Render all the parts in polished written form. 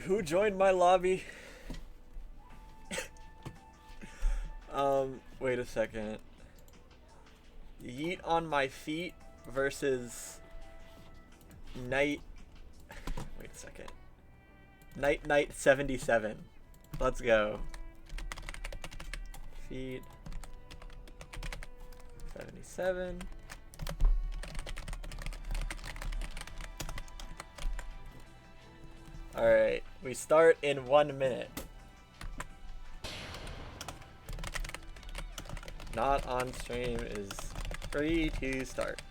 Who joined my lobby? Wait a second. Yeet on my feet versus Night. Wait a second. Night 77. Let's go. Feet 77. Alright, we start in 1 minute. Not on stream is free to start.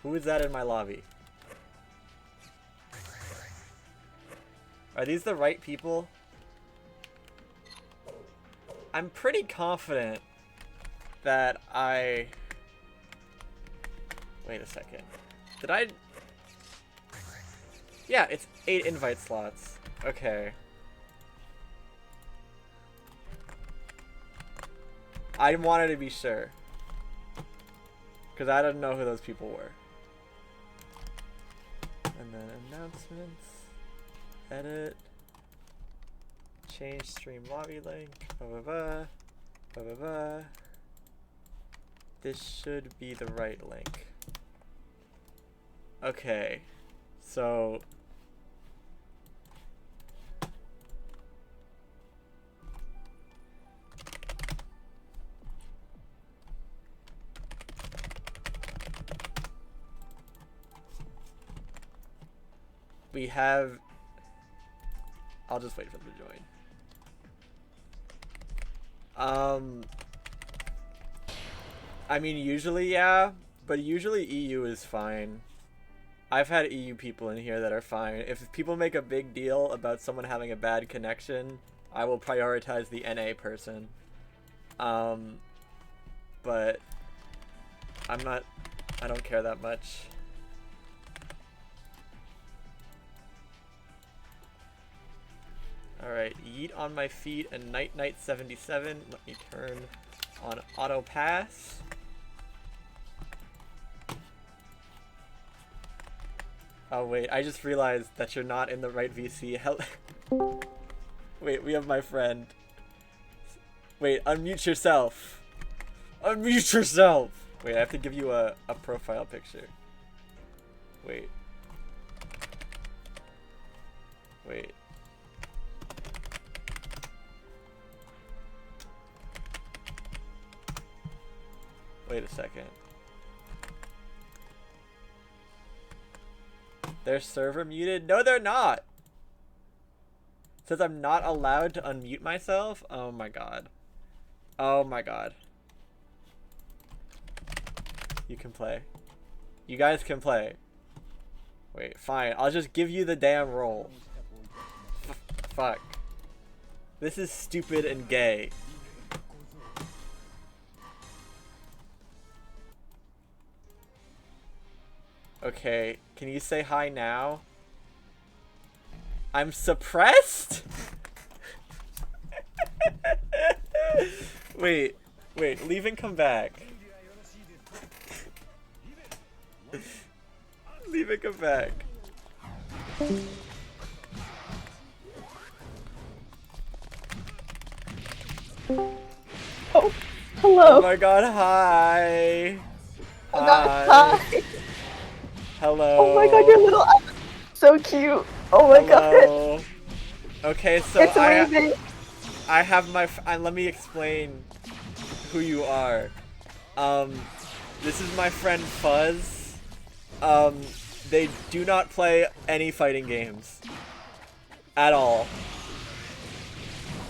Who is that in my lobby? Are these the right people? I'm pretty confident that I... Wait a second. Did I... Yeah, it's 8 invite slots. Okay. I wanted to be sure. Because I didn't know who those people were. And then announcements. Edit. Change stream lobby link. Blah, blah, blah. Blah, blah, blah. This should be the right link. Okay. So... we have... I'll just wait for them to join. I mean, usually, yeah, but usually EU is fine. I've had EU people in here that are fine. If people make a big deal about someone having a bad connection, I will prioritize the NA person. But I don't care that much. Alright, yeet on my feet and Night 77. Let me turn on auto pass. Oh wait, I just realized that you're not in the right VC. Wait, we have my friend. Wait, unmute yourself. Unmute yourself! Wait, I have to give you a profile picture. Wait. Wait. Wait a second. Their server muted? No, they're not! It says I'm not allowed to unmute myself? Oh my god. Oh my god. You can play. You guys can play. Wait, fine. I'll just give you the damn role. Fuck. This is stupid and gay. Okay, can you say hi now? I'm suppressed? Wait, leave and come back. Leave and come back. Oh, hello. Oh my god, hi. Oh god, hi. Hello. Oh my god, your little eye is so cute. Oh my Hello. god. Okay, so It's amazing. I have my let me explain who you are. This is my friend Fuzz. They do not play any fighting games at all.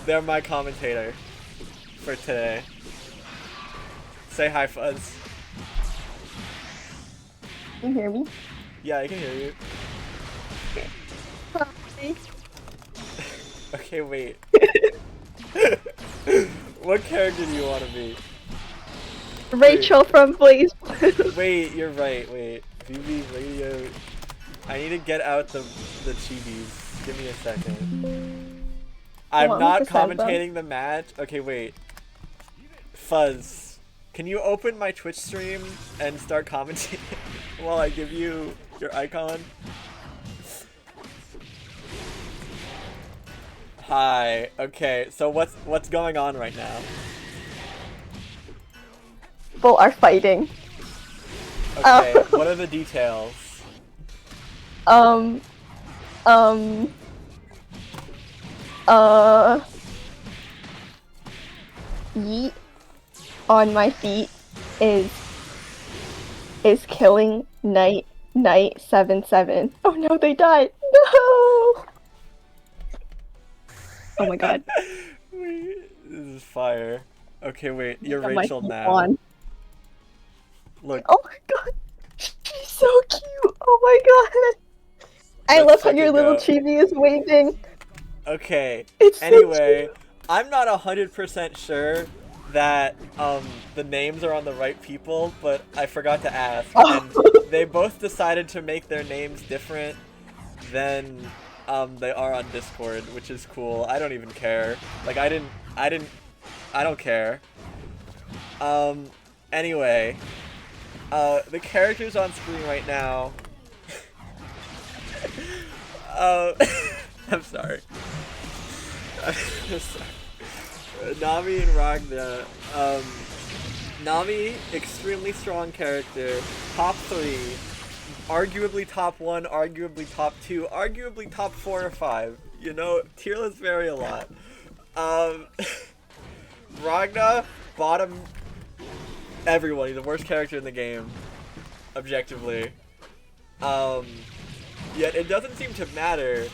They're my commentator for today. Say hi, Fuzz. Can you hear me? Yeah, I can hear you. Hi. Okay, wait. What character do you want to be? Rachel from Blaze. Wait, you're right. Wait, VV Radio. I need to get out the chibis. Give me a second. I'm want not me to send them? commentating the match. Okay, wait. Fuzz, can you open my Twitch stream and start commentating while I give you your icon? Hi. Okay, so what's going on right now? People are fighting. Okay, what are the details? Um, um, uh, Yeet on my feet is killing Knight 77. Oh no, they died. No. Oh my god. This is fire. Okay, wait, you're Yeet on my Rachel feet now. won. Look, Oh my god. She's so cute. Oh my god. I let's love how your fucking little go. chibi is waving. Okay. It's so Anyway, cute. I'm not 100% sure that the names are on the right people, but I forgot to ask, and they both decided to make their names different than they are on Discord, which is cool. I don't even care. Like I don't care. Anyway, the characters on screen right now. I'm sorry. I'm sorry. Nami and Ragna. Nami, extremely strong character. Top 3. Arguably top 1, arguably top 2, arguably top 4 or 5. You know, tier lists vary a lot. Ragna, bottom everyone. He's the worst character in the game. Objectively. Yet it doesn't seem to matter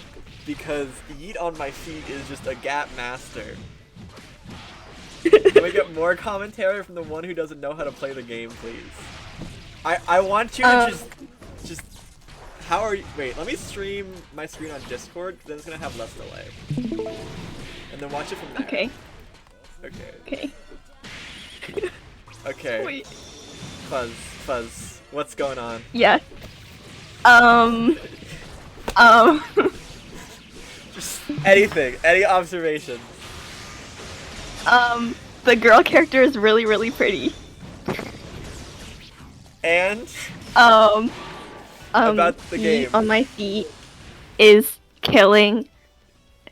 because Yeet on my feet is just a gap master. Can we get more commentary from the one who doesn't know how to play the game, please? I want you to just how are you? Wait, let me stream my screen on Discord, then it's gonna have less delay. And then watch it from there. Okay. Okay. Okay. Okay. Wait. Fuzz, what's going on? Yeah. Just anything, any observations. The girl character is really, really pretty. And About the game. on my feet is killing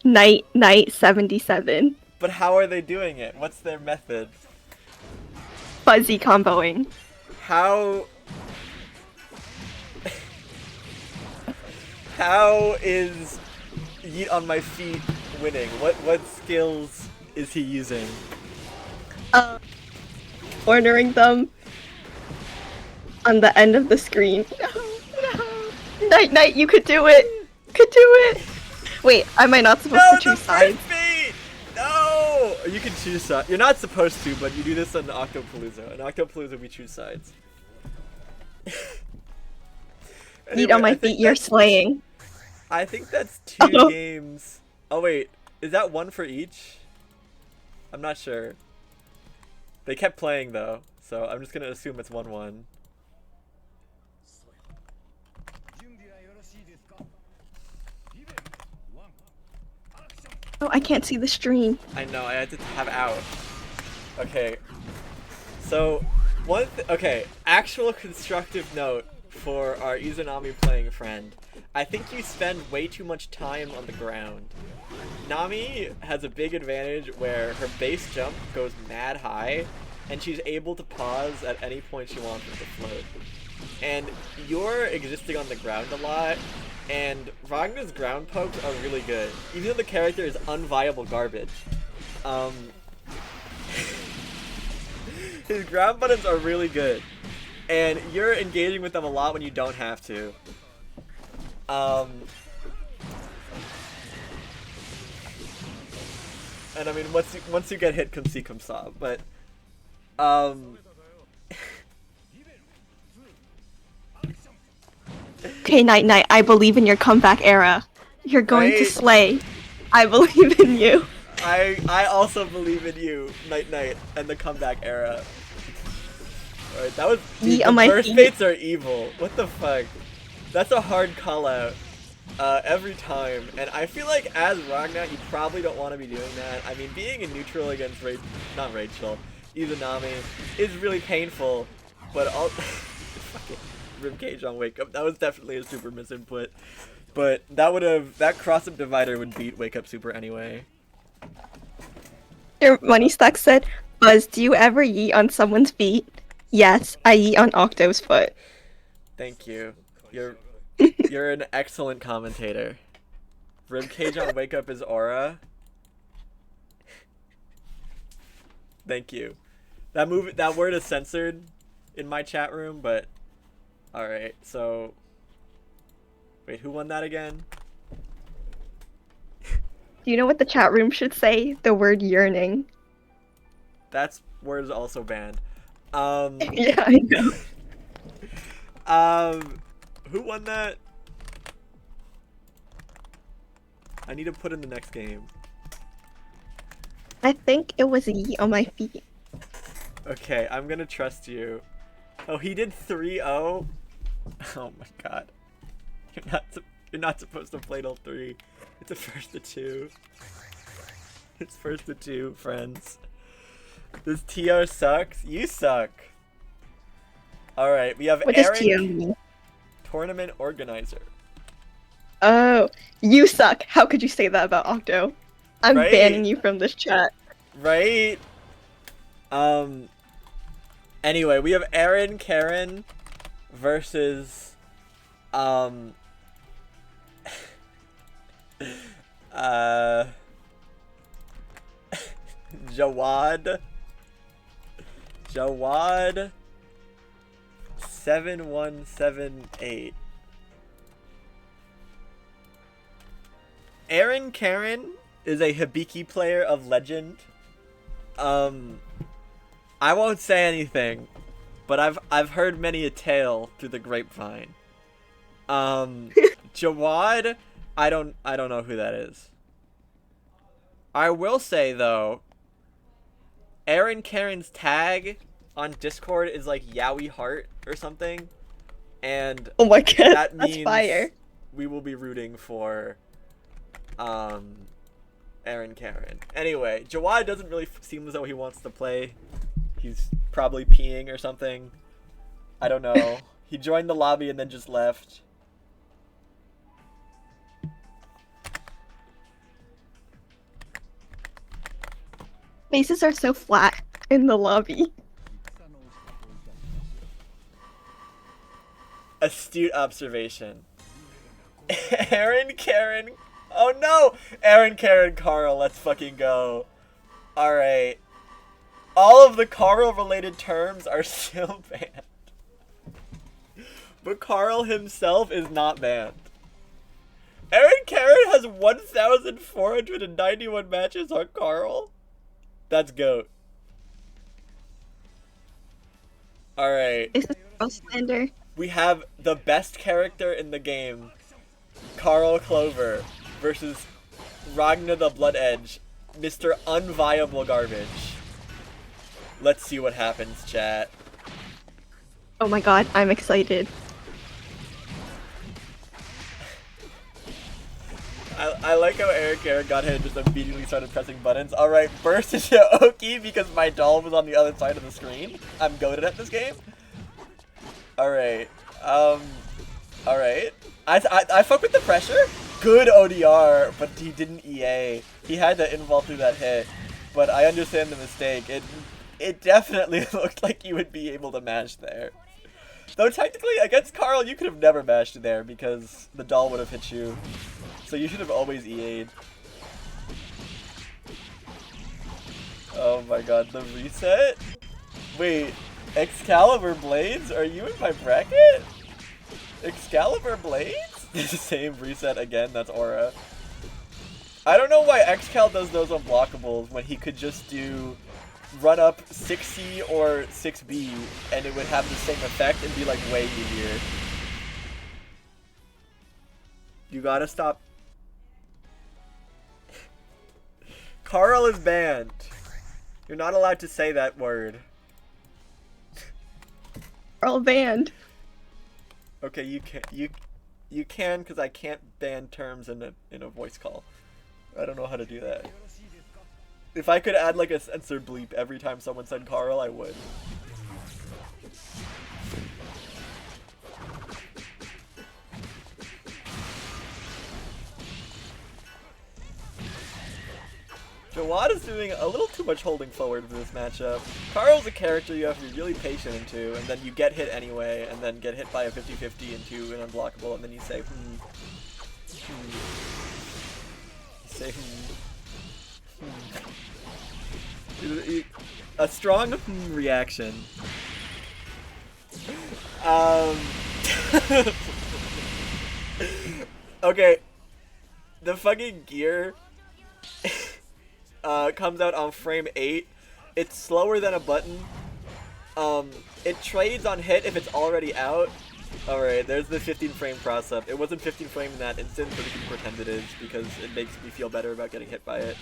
Knight 77. But how are they doing it? What's their method? Fuzzy comboing. How how is Yeet on my feet winning? What skills is he using? Ordering them on the end of the screen. No. Knight, you could do it. Could do it. Wait, am I not supposed to choose sides? Feet! No! You can choose sides. You're not supposed to, but you do this on Octopalooza. In Octopalooza, we choose sides. Yeet on my feet, you're slaying. I think that's 2 games. Oh wait, is that 1 for each? I'm not sure. They kept playing though, so I'm just gonna assume it's 1-1. Oh, I can't see the stream. I know, I had to have out. Okay. So, okay, actual constructive note for our Izanami playing friend. I think you spend way too much time on the ground. Nami has a big advantage where her base jump goes mad high, and she's able to pause at any point she wants with the float. And you're existing on the ground a lot, and Ragna's ground pokes are really good, even though the character is unviable garbage. His ground buttons are really good, and you're engaging with them a lot when you don't have to. And I mean, once you get hit, come see, come saw. But, Okay, Knight, I believe in your comeback era. You're going to Right? slay. I believe in you. I also believe in you, Night, and the comeback era. Alright, that was Yeet on my burst feet. baits are evil. What the fuck? That's a hard call out. Every time, and I feel like as Ragna, you probably don't want to be doing that. I mean, being in neutral against not Rachel, Izanami is really painful, but all fucking ribcage on Wake Up. That was definitely a super misinput, but that cross-up divider would beat Wake Up Super anyway. Your money stack said, Buzz, do you ever yeet on someone's feet? Yes, I yeet on Octo's foot. Thank you. You're an excellent commentator. Ribcage on Wake Up is aura. Thank you. That word is censored in my chat room, but alright, so wait, who won that again? Do you know what the chat room should say? The word yearning. That word is also banned. Yeah, I know. Who won that? I need to put in the next game. I think it was a yeet on my feet. Okay, I'm gonna trust you. Oh, he did 3-0? Oh my god. You're not supposed to play till 3. It's a first to 2. It's first to 2, friends. This TR sucks. You suck. Alright, we have What does Aaron, TO mean? tournament organizer. Oh, you suck. How could you say that about Octo? I'm Right? banning you from this chat. Right? Anyway, we have Aaron Karen versus Jawad 7178. Aaron Karen is a Hibiki player of legend. I won't say anything, but I've heard many a tale through the grapevine. Jawad, I don't know who that is. I will say though, Aaron Karen's tag on Discord is like Yowie Heart or something, and Oh my god, that that's means fire. we will be rooting for Aaron Karen. Anyway, Jawad doesn't really seem as though he wants to play. He's probably peeing or something. I don't know. He joined the lobby and then just left. Faces are so flat in the lobby. Astute observation. Aaron Karen. Oh no! Aaron Karen Carl, let's fucking go. Alright. All of the Carl related terms are still banned. But Carl himself is not banned. Aaron Karen has 1,491 matches on Carl. That's GOAT. Alright. Is this girl slander? We have the best character in the game, Carl Clover, versus Ragnar the Blood Edge, Mr. Unviable Garbage. Let's see what happens, chat. Oh my god, I'm excited. I like how Eric got hit and just immediately started pressing buttons. Alright, burst into Oki because my doll was on the other side of the screen. I'm goated at this game. Alright. Alright. I fuck with the pressure. Good ODR, but he didn't EA. He had to involve through that hit. But I understand the mistake. It definitely looked like you would be able to mash there. Though technically, against Carl, you could have never mashed there because the doll would have hit you. So you should have always EA'd. Oh my god, the reset? Wait, Excalibur Blades? Are you in my bracket? Excalibur Blades? The same reset again, that's aura. I don't know why Excal does those unblockables when he could just do run up 6C or 6B and it would have the same effect and be like way easier. You gotta stop. Carl is banned. You're not allowed to say that word. Girl banned. Okay, you can because I can't ban terms in a voice call. I don't know how to do that. If I could add like a censored bleep every time someone said Carl, I would. Jawad is doing a little too much holding forward for this matchup. Carl's a character you have to be really patient into, and then you get hit anyway, and then get hit by a 50-50 into an unblockable, and then you say, You say, A strong reaction. Okay. The fucking gear comes out on frame 8. It's slower than a button. It trades on hit if it's already out. Alright, there's the 15 frame cross-up. It wasn't 15 frame in that instance, but we can pretend it is because it makes me feel better about getting hit by it.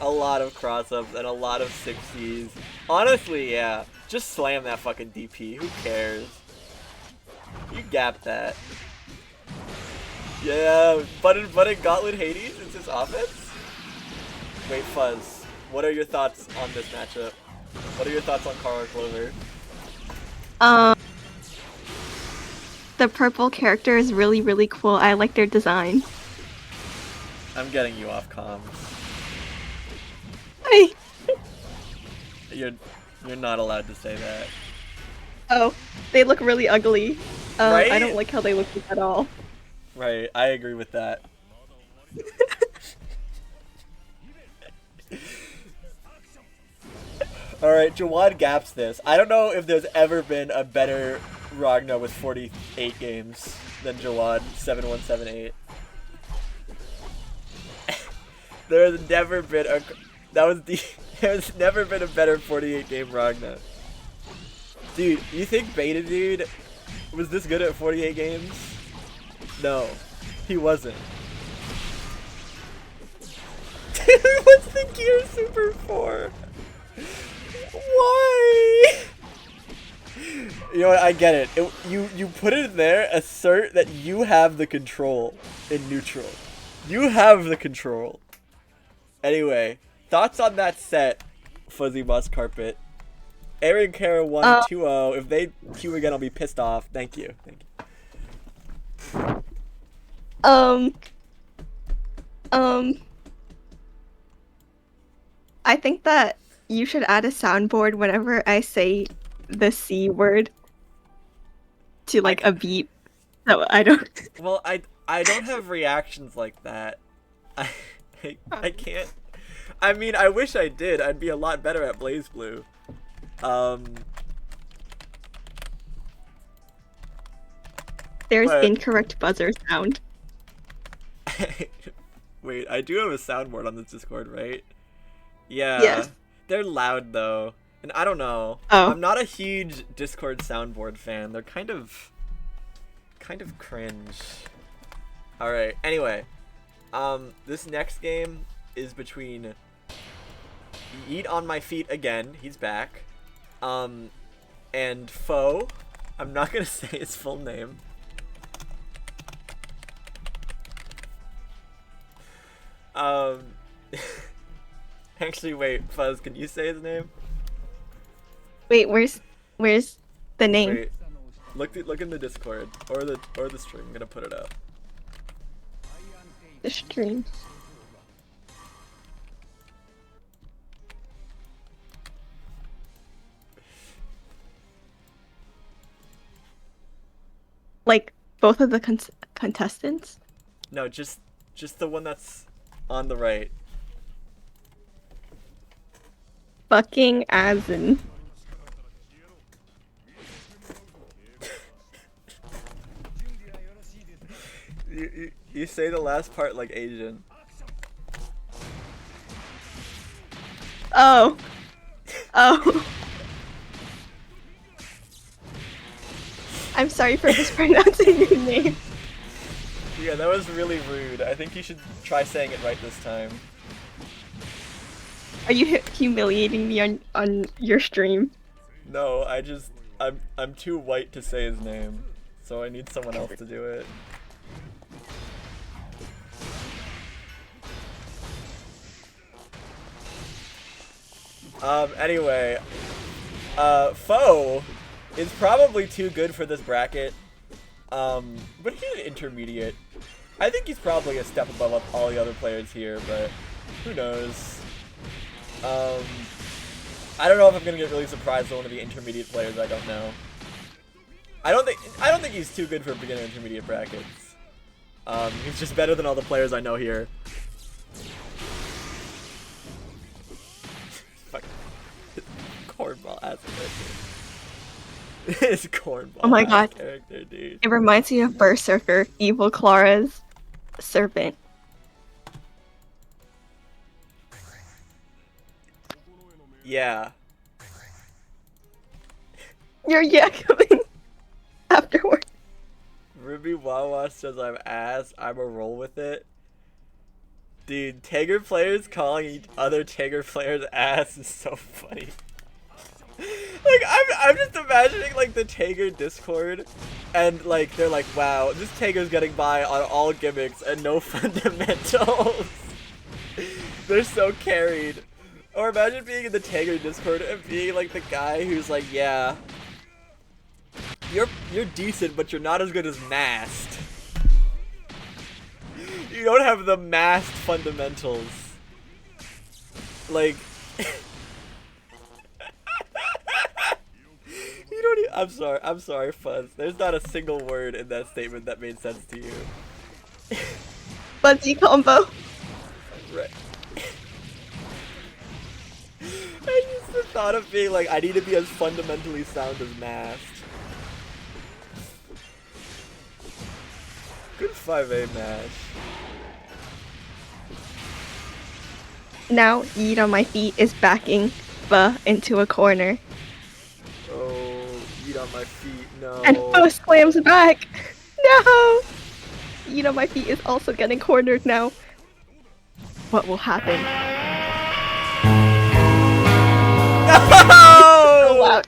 A lot of cross-ups and a lot of 60s. Honestly, yeah. Just slam that fucking DP. Who cares? You gap that. Yeah, button Gauntlet Hades is his offense? Wait, Fuzz. What are your thoughts on this matchup? What are your thoughts on Carl or Clover? The purple character is really, really cool. I like their design. I'm getting you off comms. Hey. You're not allowed to say that. Oh, they look really ugly. Right? I don't like how they look at all. Right, I agree with that. Alright, Jawad gaps this. I don't know if there's ever been a better Ragna with 48 games than Jawad 7178. There's never been a there's never been a better 48 game Ragna. Dude, you think Beta Dude was this good at 48 games? No, he wasn't. What's the gear super for? Why? You know what? I get it. You put it there. Assert that you have the control in neutral. You have the control. Anyway, thoughts on that set, Fuzzy Moss Carpet. Aaron Kara 1-2-0. If they queue again, I'll be pissed off. Thank you. Thank you. I think that you should add a soundboard whenever I say the C word to like a beat. So I don't. Well, I don't have reactions like that. I can't. I mean, I wish I did. I'd be a lot better at Blaze Blue. There's incorrect buzzer sound. Wait, I do have a soundboard on this Discord, right? Yeah. Yes. They're loud though. And I don't know. Oh. I'm not a huge Discord soundboard fan. They're kind of cringe. Alright, anyway. This next game is between Eat on My Feet again, he's back. And Foe. I'm not gonna say his full name. Actually, wait, Fuzz, can you say his name? Wait, where's the name? Wait, look in the Discord or the stream. I'm gonna put it up. The stream. Like both of the contestants? No, just the one that's on the right. Fucking Asin. You say the last part like Asian. Oh. Oh. I'm sorry for mispronouncing your name. Yeah, that was really rude. I think you should try saying it right this time. Are you humiliating me on your stream? No, I'm too white to say his name, so I need someone else to do it. Anyway, Foe is probably too good for this bracket, but he's an intermediate. I think he's probably a step above all the other players here, but who knows? I don't know if I'm gonna get really surprised by one of the intermediate players. I don't know. I don't think he's too good for beginner intermediate brackets. He's just better than all the players I know here. Fuck. Cornball ass character. His cornball. Oh my god. Character, dude. It reminds me of Berserker, Evil Clara's serpent. Yeah. You're coming afterward. Ruby Wawa says I'm ass. I'm a roll with it. Dude, Tager players calling each other Tager players ass is so funny. Like, I'm just imagining, like, the Tager Discord, and, like, they're like, wow, this Tager's getting by on all gimmicks and no fundamentals. They're so carried. Or imagine being in the Tager Discord and being, like, the guy who's like, yeah, you're decent, but you're not as good as Mast. You don't have the Mast fundamentals. Like... You don't even, I'm sorry, Fuzz. There's not a single word in that statement that made sense to you. Fuzzy combo. Right. I just the thought of being like, I need to be as fundamentally sound as Mast. Good 5A Mash. Now, Yeet on my feet is backing Pho into a corner. Oh, Yeet on my feet, no. And Pho slams back. No! Yeet on my feet is also getting cornered now. What will happen? No! So loud.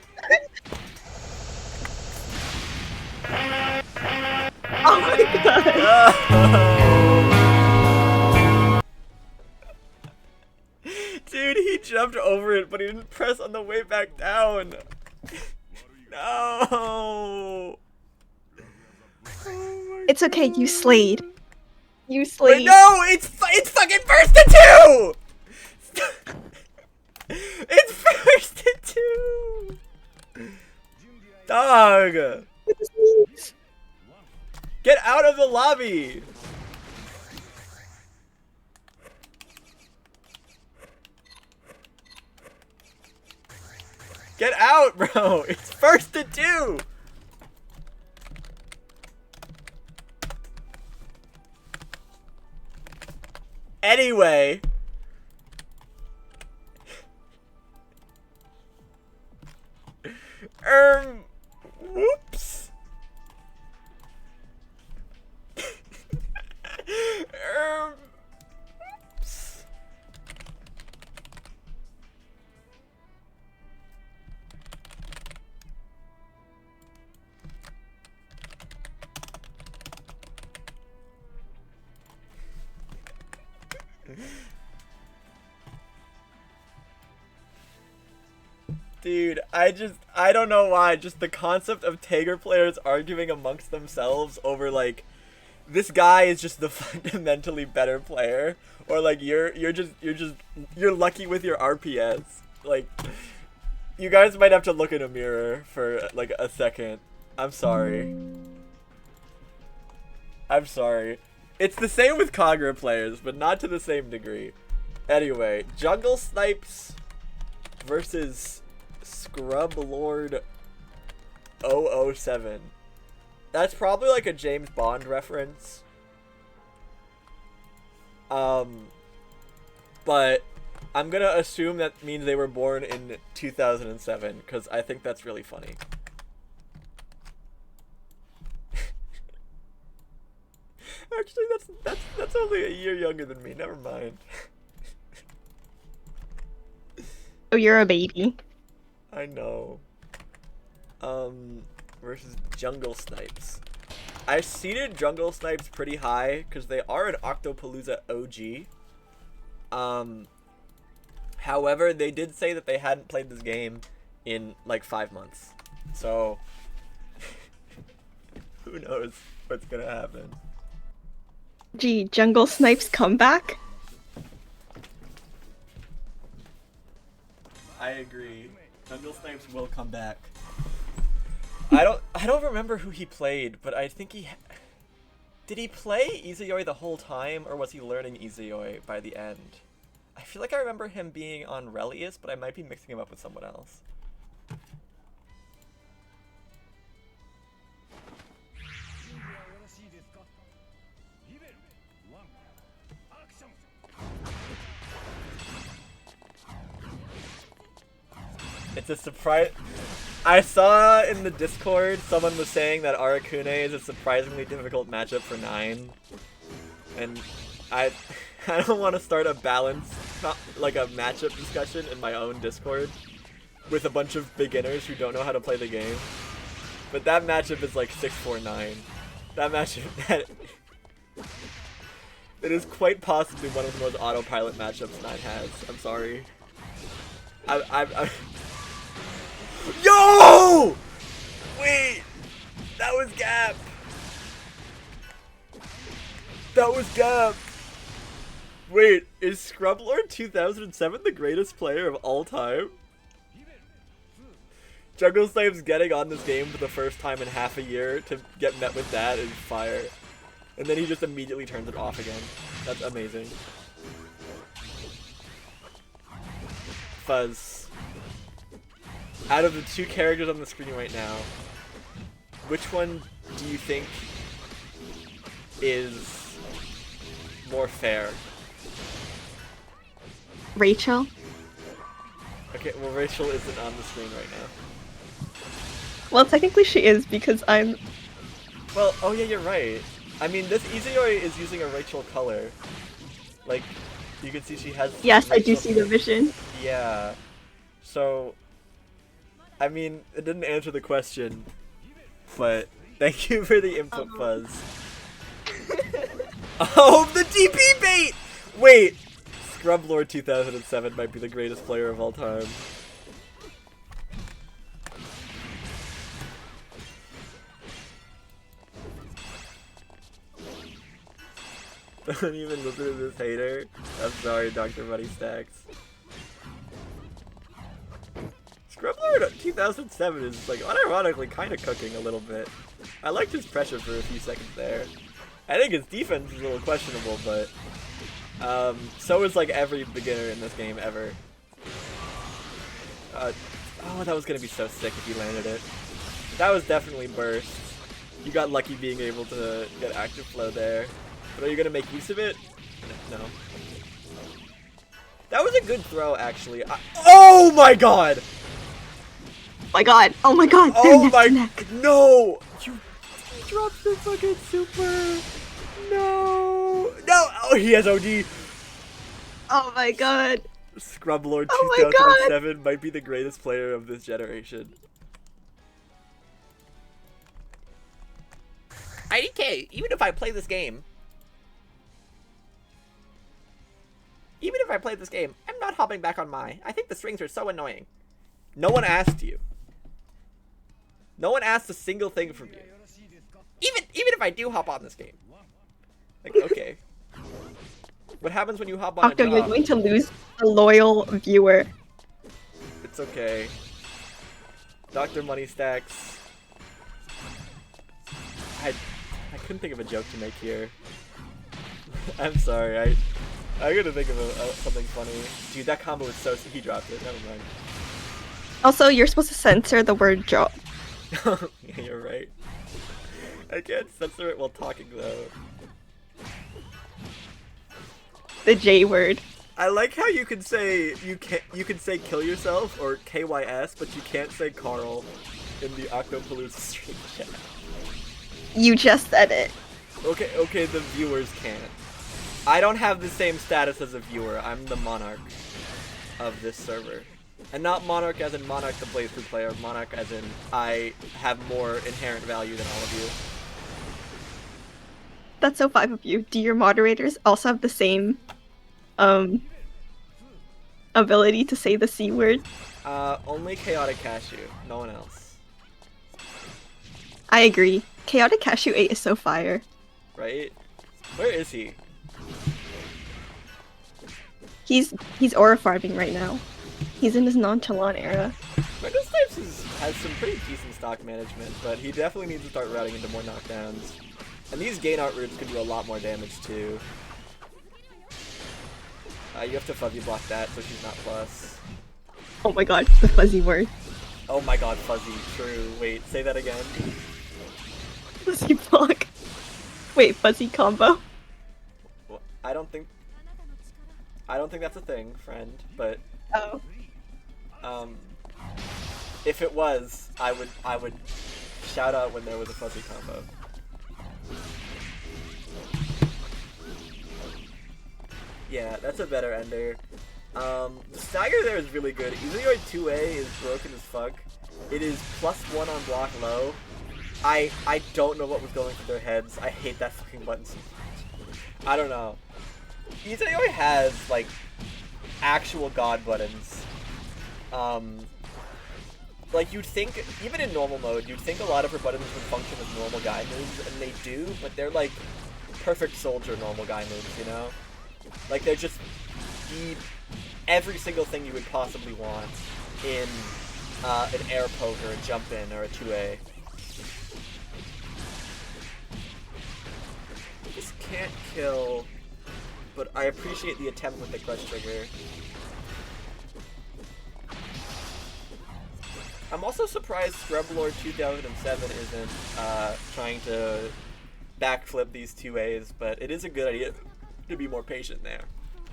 Oh my god! Dude, he jumped over it, but he didn't press on the way back down. No! Oh It's okay, you slayed. You slayed. Wait, no! It's fucking first to 2! It's first to 2! Dog! Get out of the lobby! Get out, bro! It's first to 2! Anyway. Whoops. Whoops. Dude, I don't know why, just the concept of Tager players arguing amongst themselves over, like, this guy is just the fundamentally better player, or like you're lucky with your RPS. Like, you guys might have to look in a mirror for like a second. I'm sorry. I'm sorry. It's the same with Kagura players, but not to the same degree. Anyway, Jungle Snipes versus Scrub Lord 007. That's probably like a James Bond reference. But I'm gonna assume that means they were born in 2007, because I think that's really funny. Actually, that's only a year younger than me. Never mind. Oh, you're a baby. I know. Versus Jungle Snipes. I seeded Jungle Snipes pretty high because they are an Octopalooza OG. However, they did say that they hadn't played this game in like 5 months. So, who knows what's gonna happen. Gee, Jungle Snipe's comeback? I agree. Jungle Snipes will come back. I don't remember who he played, but I think did he play Izuyoi the whole time, or was he learning Izuyoi by the end? I feel like I remember him being on Relius, but I might be mixing him up with someone else. It's a surprise. I saw in the Discord someone was saying that Arakune is a surprisingly difficult matchup for 9. And I don't want to start a balanced, like a matchup discussion in my own Discord with a bunch of beginners who don't know how to play the game. But that matchup is like 6-4-9. That matchup, it is quite possibly one of the most autopilot matchups 9 has. I'm sorry. I Yo! Wait! That was Gap! That was Gap! Wait, is Scrublord 2007 the greatest player of all time? Jungle Snipe's getting on this game for the first time in half a year to get met with that is fire. And then he just immediately turns it off again. That's amazing. Fuzz. Out of the 2 characters on the screen right now, which one do you think is more fair? Rachel? Okay, well Rachel isn't on the screen right now. Well, technically she is because I'm... Well, oh yeah, you're right. I mean, this Izuyoi is using a Rachel color. Like, you can see she has... Yes, Rachel. I do see the vision. Yeah. So... I mean, it didn't answer the question, but thank you for the input, Fuzz. Oh, the DP bait! Wait, Scrublord 2007 might be the greatest player of all time. Don't even listen to this hater. I'm sorry, Dr. Money Stacks. Scrublord 2007 is, like, unironically kind of cooking a little bit. I liked his pressure for a few seconds there. I think his defense is a little questionable, but so is, like, every beginner in this game ever. Oh, that was gonna be so sick if you landed it. That was definitely burst. You got lucky being able to get active flow there. But are you gonna make use of it? No. That was a good throw, actually. Oh my god! My god! Oh my god! Oh my... No! You dropped the fucking super! No! No! Oh, he has OD! Oh my god! Scrublord Oh 2007 might be the greatest player of this generation. IDK, even if I play this game... I'm not hopping back on Mai. I think the strings are so annoying. No one asked you. No one asked a single thing from you. Even if I do hop on this game. Like, okay. What happens when you hop on Octo, a job? you're going to lose a loyal viewer. It's okay. Dr. Money Stacks. I couldn't think of a joke to make here. I'm sorry, I gotta think of something funny. Dude, that combo was so... He dropped it, never mind. Also, you're supposed to censor the word drop. Yeah, you're right. I can't censor it while talking, though. The J word. I like how you can say... You can say kill yourself, or KYS, but you can't say Carl in the octopalooza stream chat. You just said it. Okay, the viewers can't. I don't have the same status as a viewer. I'm the monarch of this server. And not monarch as in monarch the playthrough player, monarch as in I have more inherent value than all of you. That's so 5 of you. Do your moderators also have the same ability to say the C word? Only Chaotic Cashew, no one else. I agree. Chaotic Cashew 8 is so fire. Right? Where is he? He's aura farming right now. He's in his nonchalant era. Window Snipes has some pretty decent stock management, but he definitely needs to start routing into more knockdowns. And these gain art roots can do a lot more damage too. You have to fuzzy block that so she's not plus. Oh my god, the fuzzy word. Oh my god, fuzzy, true. Wait, say that again. Fuzzy block. Wait, fuzzy combo? Well, I don't think that's a thing, friend, but Oh. if it was, I would shout out when there was a fuzzy combo. Yeah, that's a better ender. The stagger there is really good. Easioid 2A is broken as fuck. It is +1 on block low. I don't know what was going through their heads. I hate that fucking button so much. I don't know. Easioid has, like, actual god buttons. Like, you'd think, even in normal mode, you'd think a lot of her buttons would function as normal guy moves, and they do, but they're like perfect soldier normal guy moves, you know? Like, they're just every single thing you would possibly want in an air poke or a jump in or a 2A. Just can't kill, but I appreciate the attempt with the crush trigger. I'm also surprised Scrublord 2007 isn't trying to backflip these 2As, but it is a good idea to be more patient there.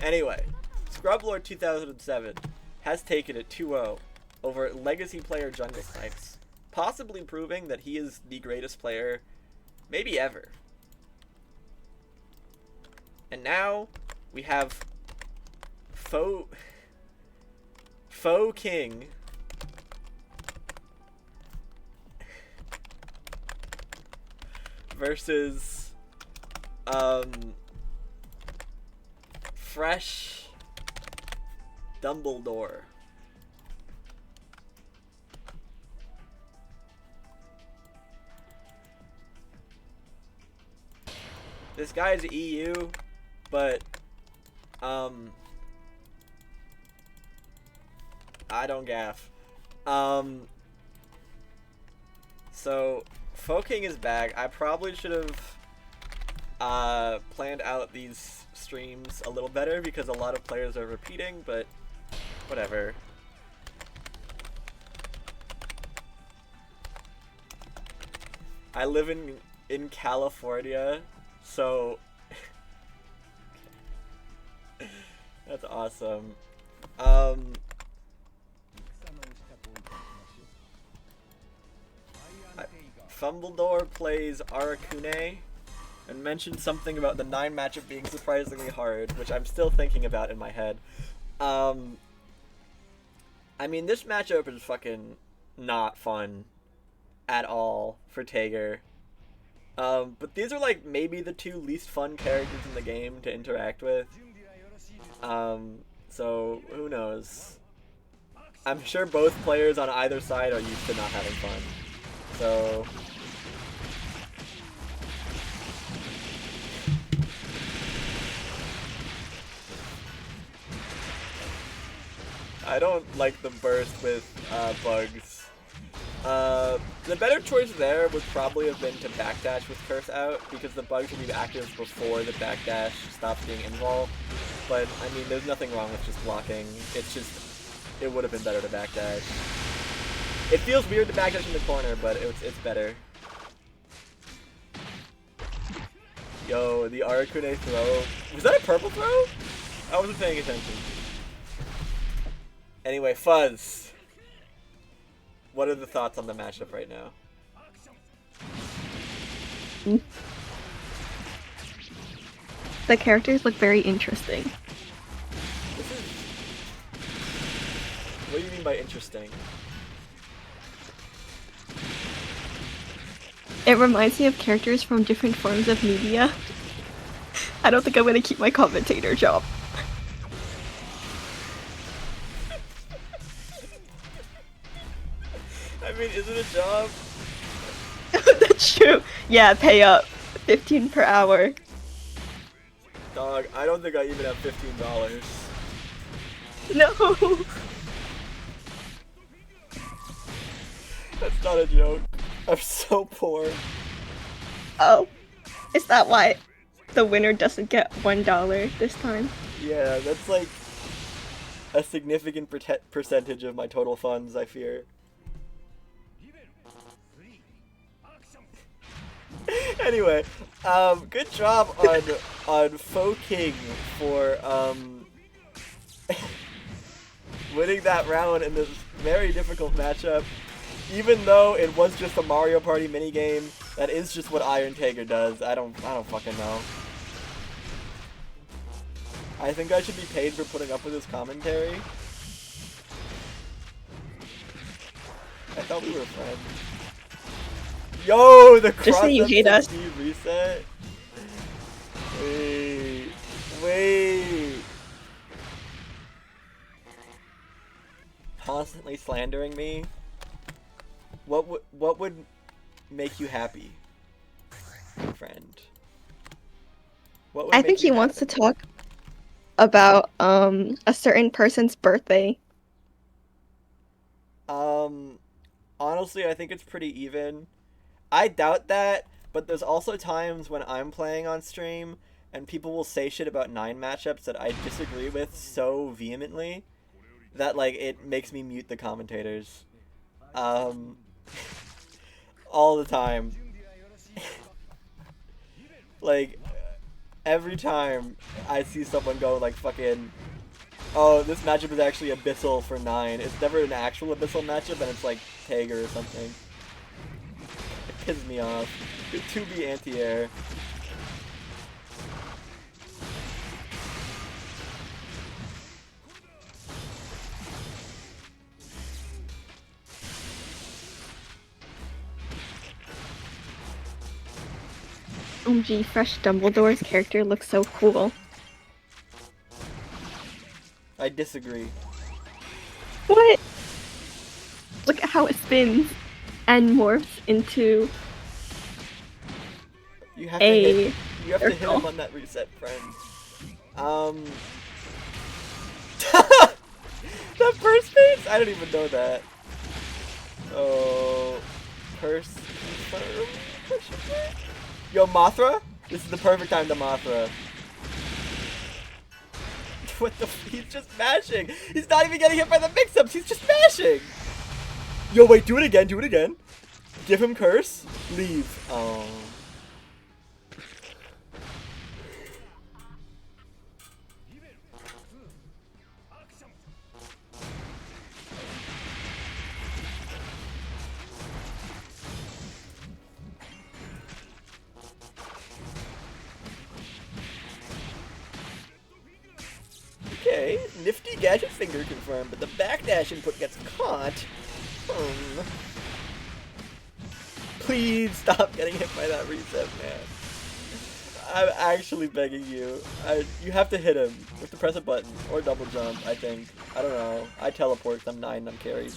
Anyway, Scrublord 2007 has taken it 2-0 over legacy player Jungle Snipes, possibly proving that he is the greatest player maybe ever. And now we have Faux King versus Fresh Dumbledore. This guy's EU, but I don't gaff. So Faux King is back. I probably should have planned out these streams a little better because a lot of players are repeating, but whatever. I live in California, so that's awesome. Fumbledore plays Arakune and mentioned something about the 9 matchup being surprisingly hard, which I'm still thinking about in my head. I mean, this matchup is fucking not fun at all for Tager. But these are like maybe the 2 least fun characters in the game to interact with. So who knows? I'm sure both players on either side are used to not having fun. So I don't like the burst with bugs. The better choice there would probably have been to backdash with Curse out, because the bugs will be active before the backdash stops being involved. But, I mean, there's nothing wrong with just blocking. It's just, it would have been better to backdash. It feels weird to backdash in the corner, but it's better. Yo, the Arakune throw. Was that a purple throw? I wasn't paying attention. Anyway, Fuzz. What are the thoughts on the matchup right now? The characters look very interesting. What do you mean by interesting? It reminds me of characters from different forms of media. I don't think I'm gonna keep my commentator job. I mean, is it a job? That's true. Yeah, pay up. 15 per hour. Dog, I don't think I even have $15. No. That's not a joke. I'm so poor. Oh, is that why the winner doesn't get $1 this time? Yeah, that's like a significant percentage of my total funds, I fear. Anyway, good job on Faux King for winning that round in this very difficult matchup. Even though it was just a Mario Party minigame, that is just what Iron Tiger does. I don't fucking know. I think I should be paid for putting up with his commentary. I thought we were friends. Yo, the Just say you hate us. reset. Wait. Constantly slandering me. What would make you happy, friend? What would I make think you he wants to happy? talk about a certain person's birthday. Honestly, I think it's pretty even. I doubt that, but there's also times when I'm playing on stream and people will say shit about 9 matchups that I disagree with so vehemently that like it makes me mute the commentators. All the time. Like every time I see someone go like fucking, oh, this matchup is actually Abyssal for 9. It's never an actual Abyssal matchup and it's like Tager or something. It pisses me off. Good 2B anti-air. OMG, Fresh Dumbledore's character looks so cool. I disagree. What? Look at how it spins and morphs into You have a you have to hit circle. him on that reset, friend. The first base? I don't even know that. Oh, curse confirm? Yo, Mothra? This is the perfect time to Mothra. What the? He's just mashing. He's not even getting hit by the mix-ups. He's just mashing. Yo, wait. Do it again. Do it again. Give him curse. Leave. Oh. Okay, nifty gadget finger confirmed, but the backdash input gets caught. Please stop getting hit by that reset, man. I'm actually begging you. You have to hit him. You have to press a button. Or double jump, I think. I don't know. I teleport 'cause I'm 9 and I'm carried.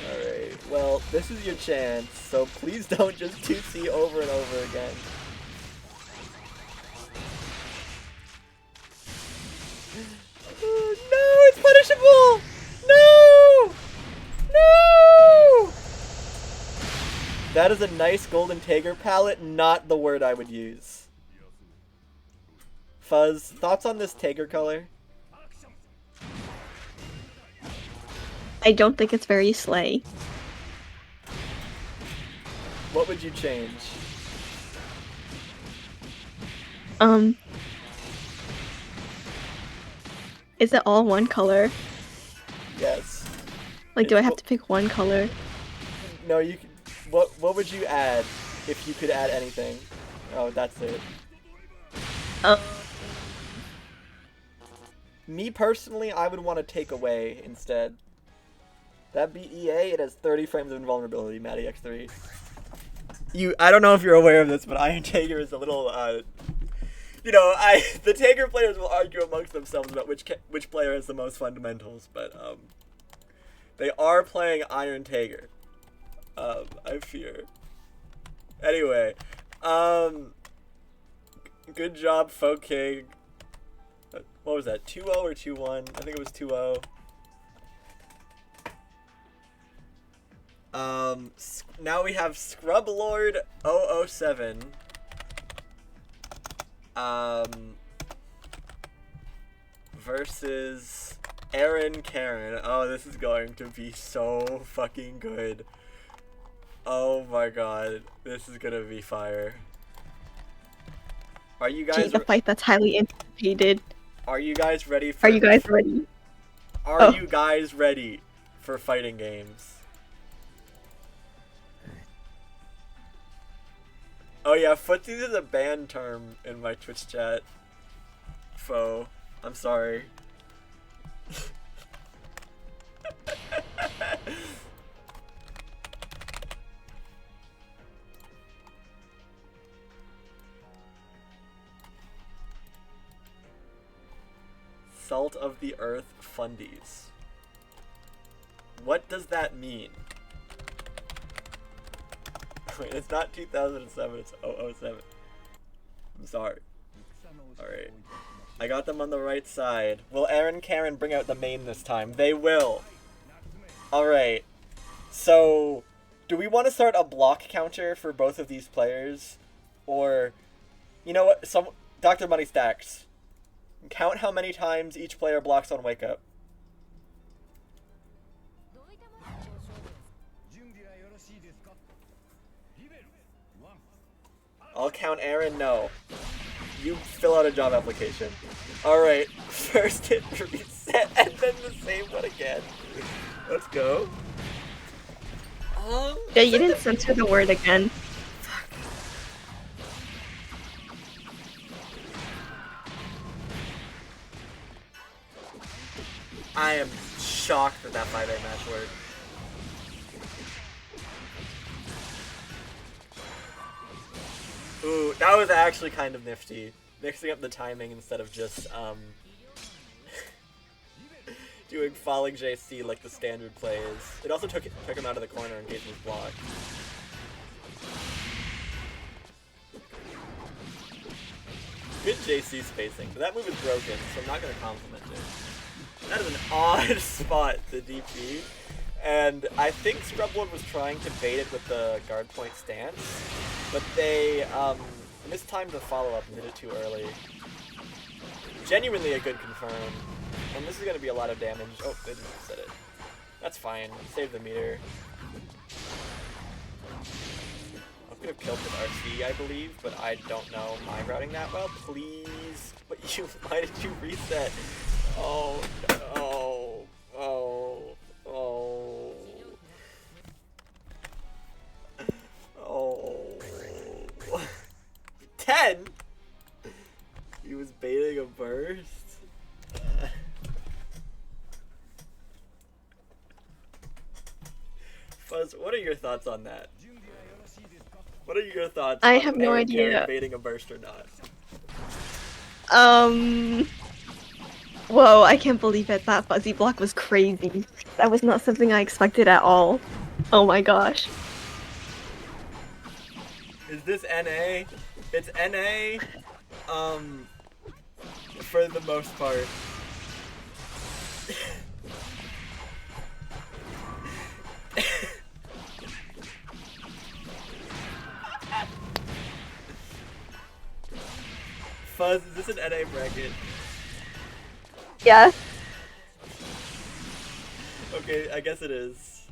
Alright, well, this is your chance, so please don't just 2C over and over again. No, it's punishable! No! No! That is a nice golden Tager palette, not the word I would use. Fuzz, thoughts on this Tager color? I don't think it's very slay. What would you change? Is it all one color? Yes. Like, do I have to pick one color? No, you can. What would you add if you could add anything? Oh, that's it. Me personally, I would want to take away instead. That beat EA, it has 30 frames of invulnerability, Matty X3. I don't know if you're aware of this, but Iron Tager is a little, you know, the Tager players will argue amongst themselves about which player has the most fundamentals, but, they are playing Iron Tager. I fear. Anyway, good job, Folk King. What was that? 2-0 or 2-1? I think it was 2-0. Now we have Scrub Lord 007. Versus Aaron Karen. Oh, this is going to be so fucking good. Oh my god, this is gonna be fire. Are you guys? A fight that's highly anticipated. Are you guys ready for? Are you guys ready? Are you guys ready for fighting games? Oh yeah, footsies is a banned term in my Twitch chat. Foe, I'm sorry. Salt of the Earth Fundies. What does that mean? Wait, it's not 2007, it's 007. I'm sorry. Alright. I got them on the right side. Will Aaron Karen bring out the main this time? They will. Alright. So, do we want to start a block counter for both of these players? Or, you know what? Dr. Money Stacks. Count how many times each player blocks on Wake Up. I'll count Aaron, no. You fill out a job application. Alright, first hit reset, and then the same one again. Let's go. Yeah, you didn't censor the word again. I am shocked that that 5A match worked. Ooh, that was actually kind of nifty. Mixing up the timing instead of just, doing falling JC like the standard plays. It also took him out of the corner in case he was blocked. Good JC spacing, but that move is broken, so I'm not going to compliment it. That is an odd spot to DP. And I think Scrublord was trying to bait it with the guard point stance, but they mistimed the follow-up and did it too early. Genuinely a good confirm. And this is going to be a lot of damage. Oh, they didn't reset it. That's fine. Save the meter. I could have killed with RC, I believe, but I don't know my routing that well. Please. But why did you reset? Oh, no. Oh. Oh. Oh. 10? He was baiting a burst? Fuzz, what are your thoughts on that? What are your thoughts I on have no Aaron idea. Karen baiting a burst or not? Whoa, I can't believe it. That fuzzy block was crazy. That was not something I expected at all. Oh my gosh. Is this NA? It's NA, for the most part. Fuzz, is this an NA bracket? Yeah. Okay, I guess it is.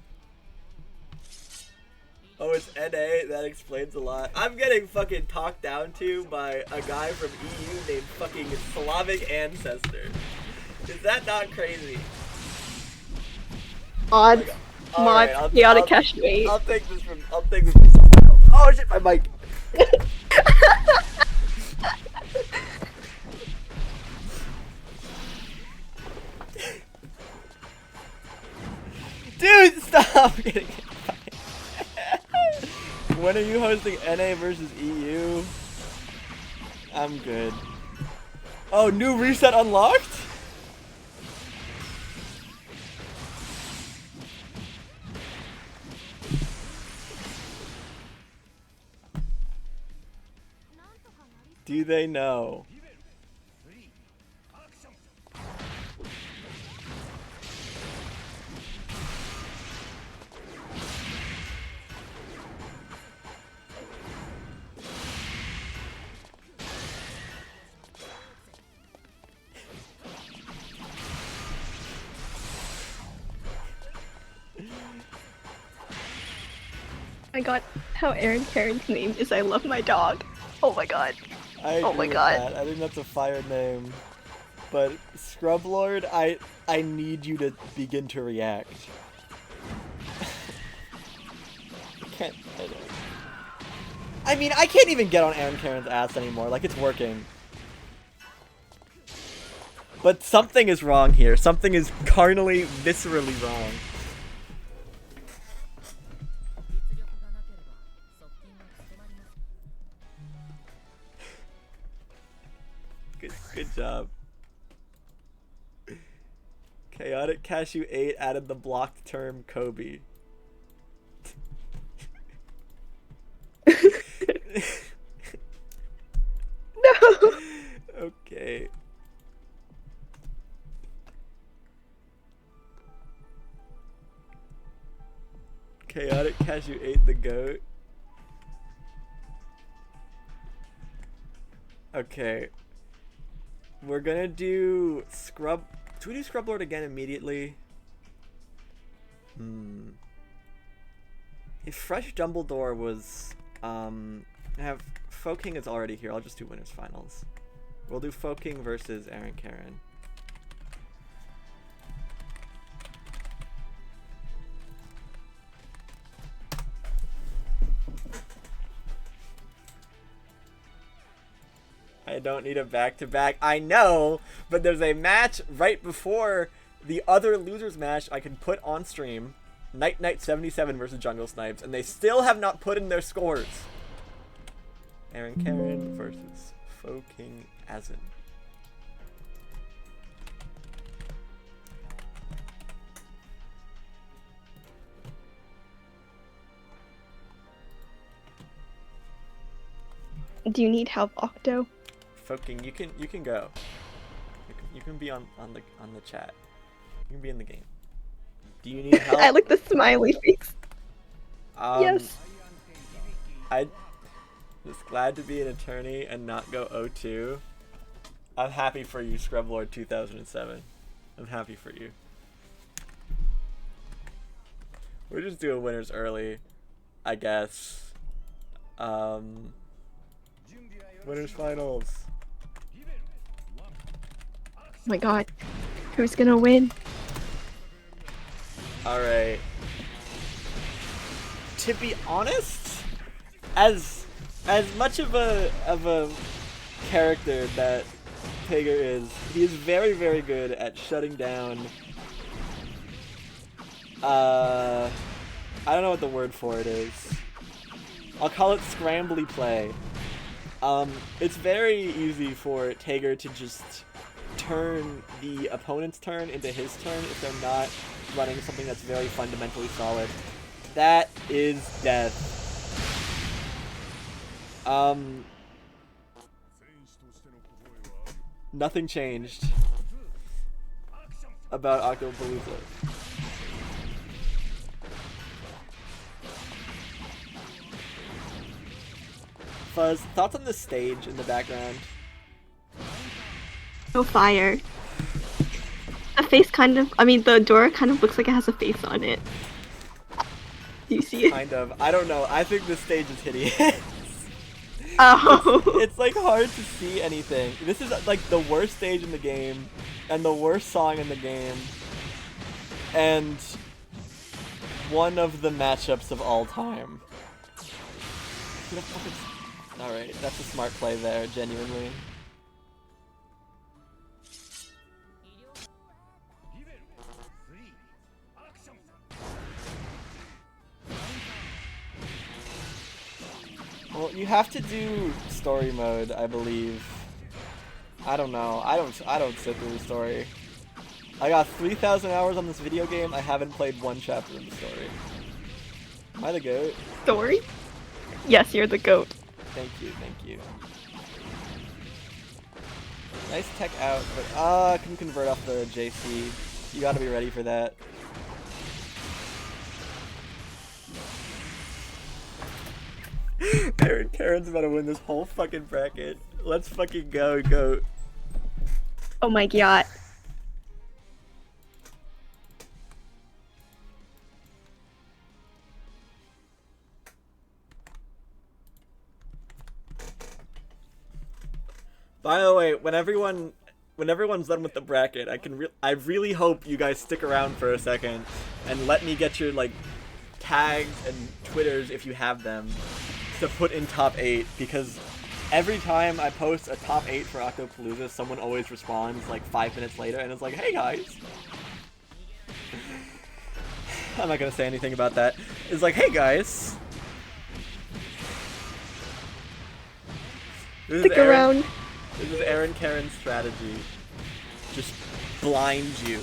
Oh, it's NA? That explains a lot. I'm getting fucking talked down to by a guy from EU named fucking Slavic Ancestor. Is that not crazy? Odd. All Mod. right, Chaotic cash wait. I'll take this from someone else. Oh shit, my mic! Dude, stop getting it. When are you hosting NA versus EU? I'm good. Oh, new reset unlocked? Do they know? I got how Aaron Karen's name is I love my dog. Oh my god. I agree Oh my with god. that. I think that's a fire name. But Scrub Lord, I need you to begin to react. I mean, I can't even get on Aaron Karen's ass anymore. Like, it's working. But something is wrong here. Something is carnally, viscerally wrong. Good job. Chaotic Cashew 8 added the blocked term Kobe. No. Okay. Chaotic Cashew 8 the goat. Okay. We're gonna do Scrub. Do we do Scrub Lord again immediately? If Fresh Dumbledore was, I have Folk King is already here. I'll just do Winners Finals. We'll do Folk King versus Aaron Karen. I don't need a back-to-back. I know, but there's a match right before the other losers match I can put on stream. Night Knight 77 versus Jungle Snipes, and they still have not put in their scores. Aaron Karen versus Faux King Azin. Do you need help, Octo? Faux King, you can go. You can be on the chat. You can be in the game. Do you need help? I like the smiley face. Yes. I just glad to be an attorney and not go 0-2. I'm happy for you, Scrub Lord 2007. I'm happy for you. We're just doing winners early, I guess. Winners finals. Oh my god. Who's gonna win? Alright. To be honest, as much of a character that Tager is, he is very, very good at shutting down I don't know what the word for it is. I'll call it scrambly play. It's very easy for Tager to just turn the opponent's turn into his turn if they're not running something that's very fundamentally solid. That is death. Nothing changed about Octopalooza. Fuzz, thoughts on the stage in the background? No fire. The face kind of, the door kind of looks like it has a face on it. Do you see it? Kind of. I don't know. I think the stage is hideous. Oh. It's like hard to see anything. This is like the worst stage in the game, and the worst song in the game, and one of the matchups of all time. Alright, that's a smart play there, genuinely. Well, you have to do story mode, I believe. I don't know. I don't sit through the story. I got 3,000 hours on this video game. I haven't played one chapter of the story. Am I the goat? Story? Yes, you're the goat. Thank you, thank you. Nice tech out, but can convert off the JC. You gotta be ready for that. Aaron Karen's about to win this whole fucking bracket. Let's fucking go, goat. Oh my god. By the way, when everyone's done with the bracket, I really hope you guys stick around for a second and let me get your like tags and Twitters if you have them to put in top 8, because every time I post a top 8 for Octopalooza, someone always responds like 5 minutes later and it's like, hey guys. I'm not gonna say anything about that. It's like, hey guys. Stick around. This is Aaron Karen's strategy. Just blind you.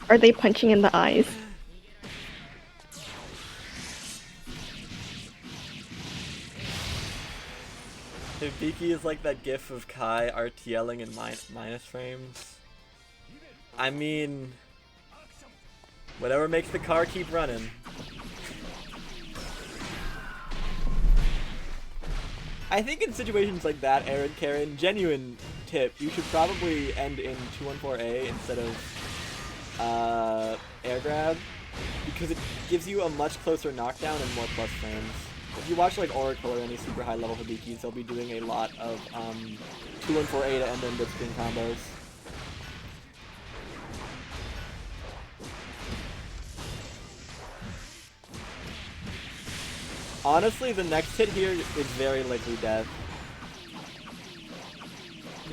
Are they punching in the eyes? Hibiki is like that gif of Kai RTLing in minus frames. I mean, whatever makes the car keep running. I think in situations like that, Aaron Karen, genuine tip, you should probably end in 214A instead of air grab, because it gives you a much closer knockdown and more plus frames. If you watch like Oracle or any super high level Hibikis, they'll be doing a lot of 214A to end in bit screen combos. Honestly, the next hit here is very likely death.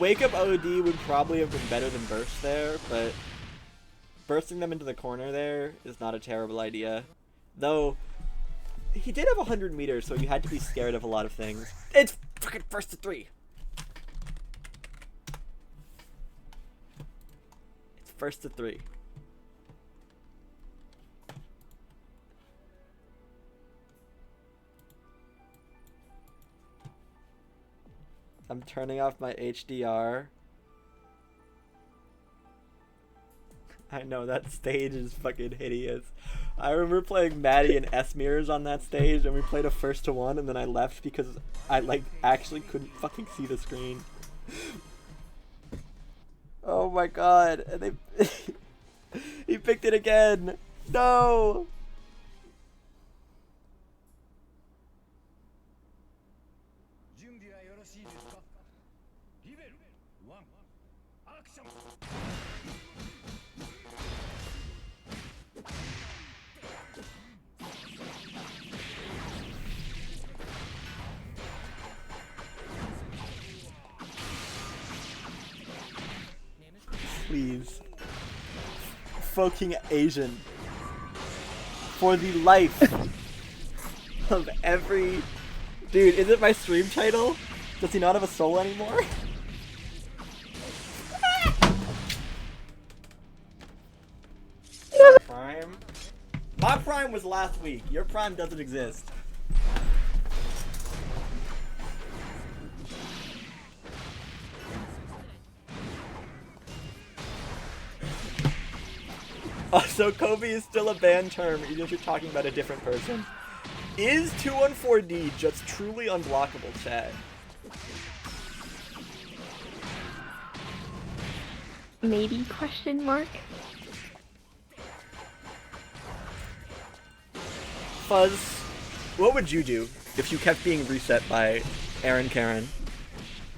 Wake Up OD would probably have been better than Burst there, but bursting them into the corner there is not a terrible idea. Though, he did have 100 meters, so you had to be scared of a lot of things. It's fucking first to 3! It's first to 3. I'm turning off my HDR. I know, that stage is fucking hideous. I remember playing Maddie and S-Mirrors on that stage, and we played a first to 1, and then I left because I, like, actually couldn't fucking see the screen. Oh my god. And they... he picked it again! No! Please. Fucking Asian. For the life of every... Dude, is it my stream title? Does he not have a soul anymore? Prime? My prime was last week. Your prime doesn't exist. Also, Kobe is still a banned term, even if you're talking about a different person. Is 214D just truly unblockable, chat? Maybe question mark? Fuzz, what would you do if you kept being reset by Aaron Karen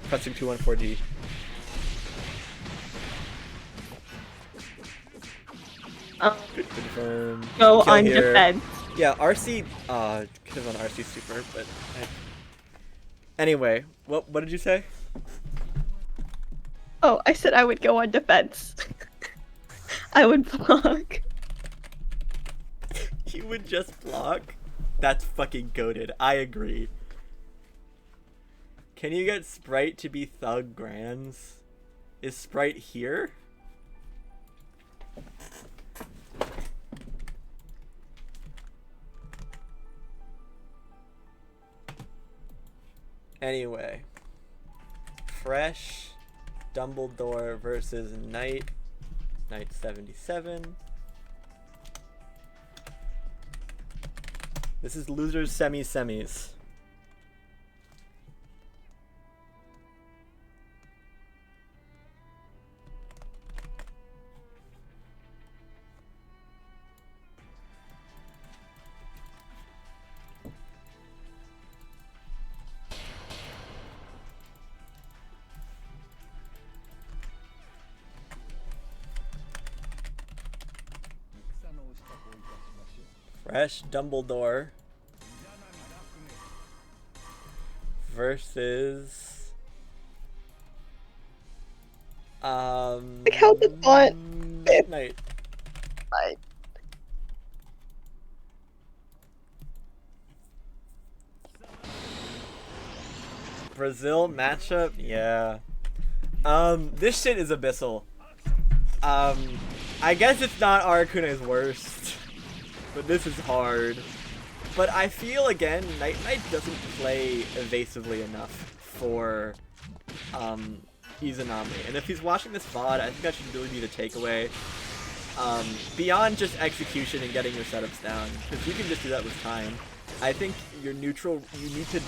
pressing 214D? Confirm. Go Kill on here. defense. Yeah, RC, could have on RC super, but... Anyway, what did you say? Oh, I said I would go on defense. I would block. You would just block? That's fucking goated. I agree. Can you get Sprite to be Thug Grands? Is Sprite here? Anyway. Fresh Dumbledore versus Knight. Knight 77. This is losers semis. Fresh Dumbledore versus Like how the font. Knight. Brazil matchup, yeah. This shit is abyssal. I guess it's not Arakune's worst, but this is hard. But I feel, again, Knight doesn't play evasively enough for, Izanami. And if he's watching this VOD, I think that should really be the takeaway. Beyond just execution and getting your setups down, because you can just do that with time. I think you're neutral, you need to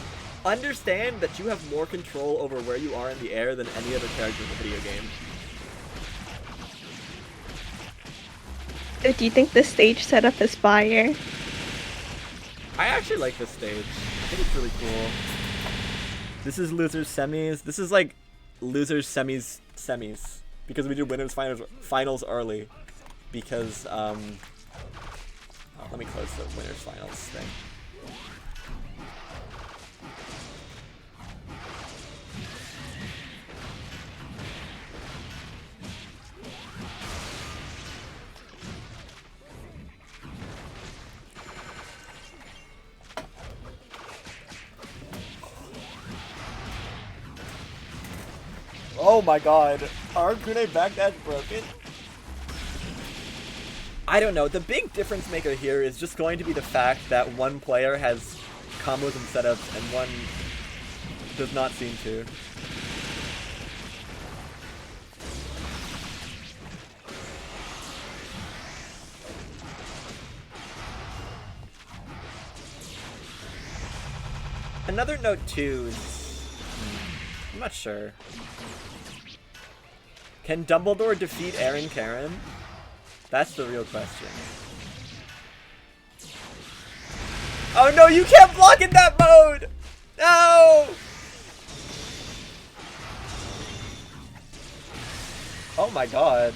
understand that you have more control over where you are in the air than any other character in the video game. So do you think the stage setup is fire? I actually like this stage. I think it's really cool. This is losers semis. This is like losers semis because we do winners finals early. Because oh, let me close the winners finals thing. Oh my god, Arakune backdash broken? I don't know, the big difference maker here is just going to be the fact that one player has combos and setups and one does not seem to. Another note too is, I'm not sure. Can Dumbledore defeat Aaron Karen? That's the real question. Oh no, you can't block in that mode! No! Oh my god.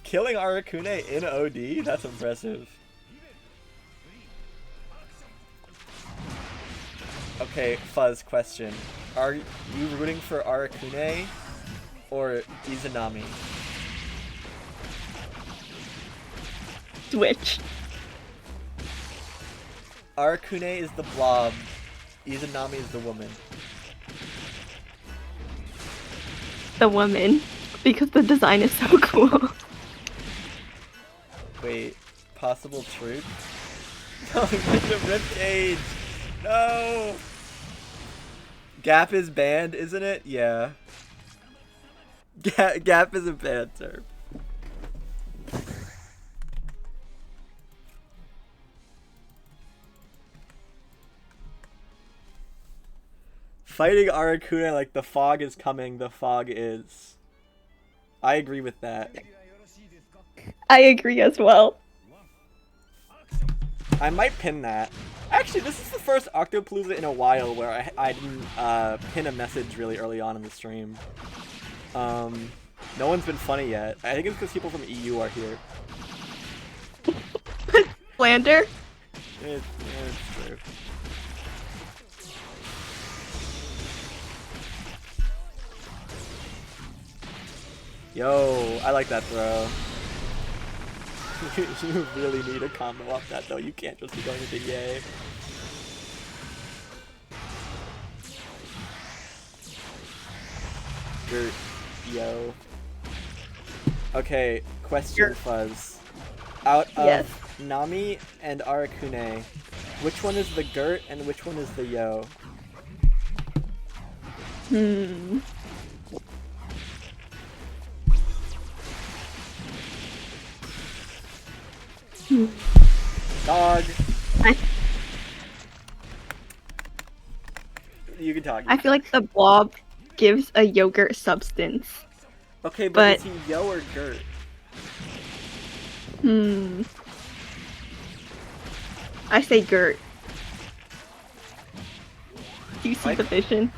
Killing Arakune in OD? That's impressive. Okay, Fuzz, question. Are you rooting for Arakune or Izanami? Switch. Arakune is the blob. Izanami is the woman. The woman. Because the design is so cool. Wait, possible truth? No, the ribcage! No! Gap is banned, isn't it? Yeah. Gap is a banned term. Fighting Arakune like the fog is coming, the fog is. I agree with that. I agree as well. I might pin that. Actually, this is the first Octopalooza in a while where I didn't pin a message really early on in the stream. No one's been funny yet. I think it's because people from EU are here. Slander? It's true. Yo, I like that throw. You really need a combo off that though. You can't just be going into yay. Yo. Okay, question, Fuzz. Out of Nami and Arakune, which one is the Gert and which one is the Yo? Hmm. Dog. I You can talk. I feel like the blob gives a yogurt substance. Okay, but but- is he Yo or Gert? I say Gert. Do you see the vision?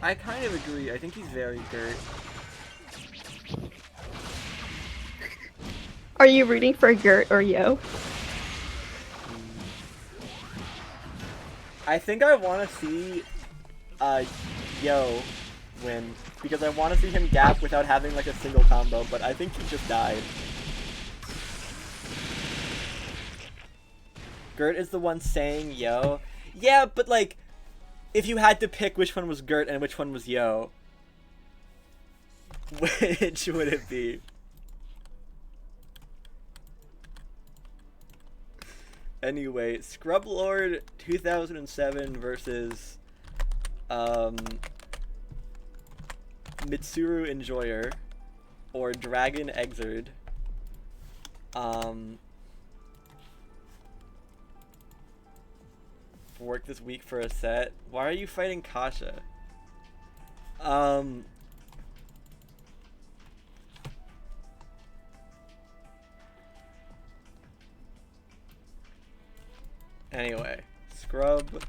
I kind of agree. I think he's very Gert. Are you rooting for Gert or Yo? I think I want to see Yo win because I want to see him gap without having like a single combo, but I think he just died. Gert is the one saying Yo. Yeah, but like, if you had to pick which one was Gert and which one was Yo, which would it be? Anyway, Scrub Lord 2007 versus Mitsuru Enjoyer or Dragon Exerd. Work this week for a set. Why are you fighting Kasha? Anyway, Scrub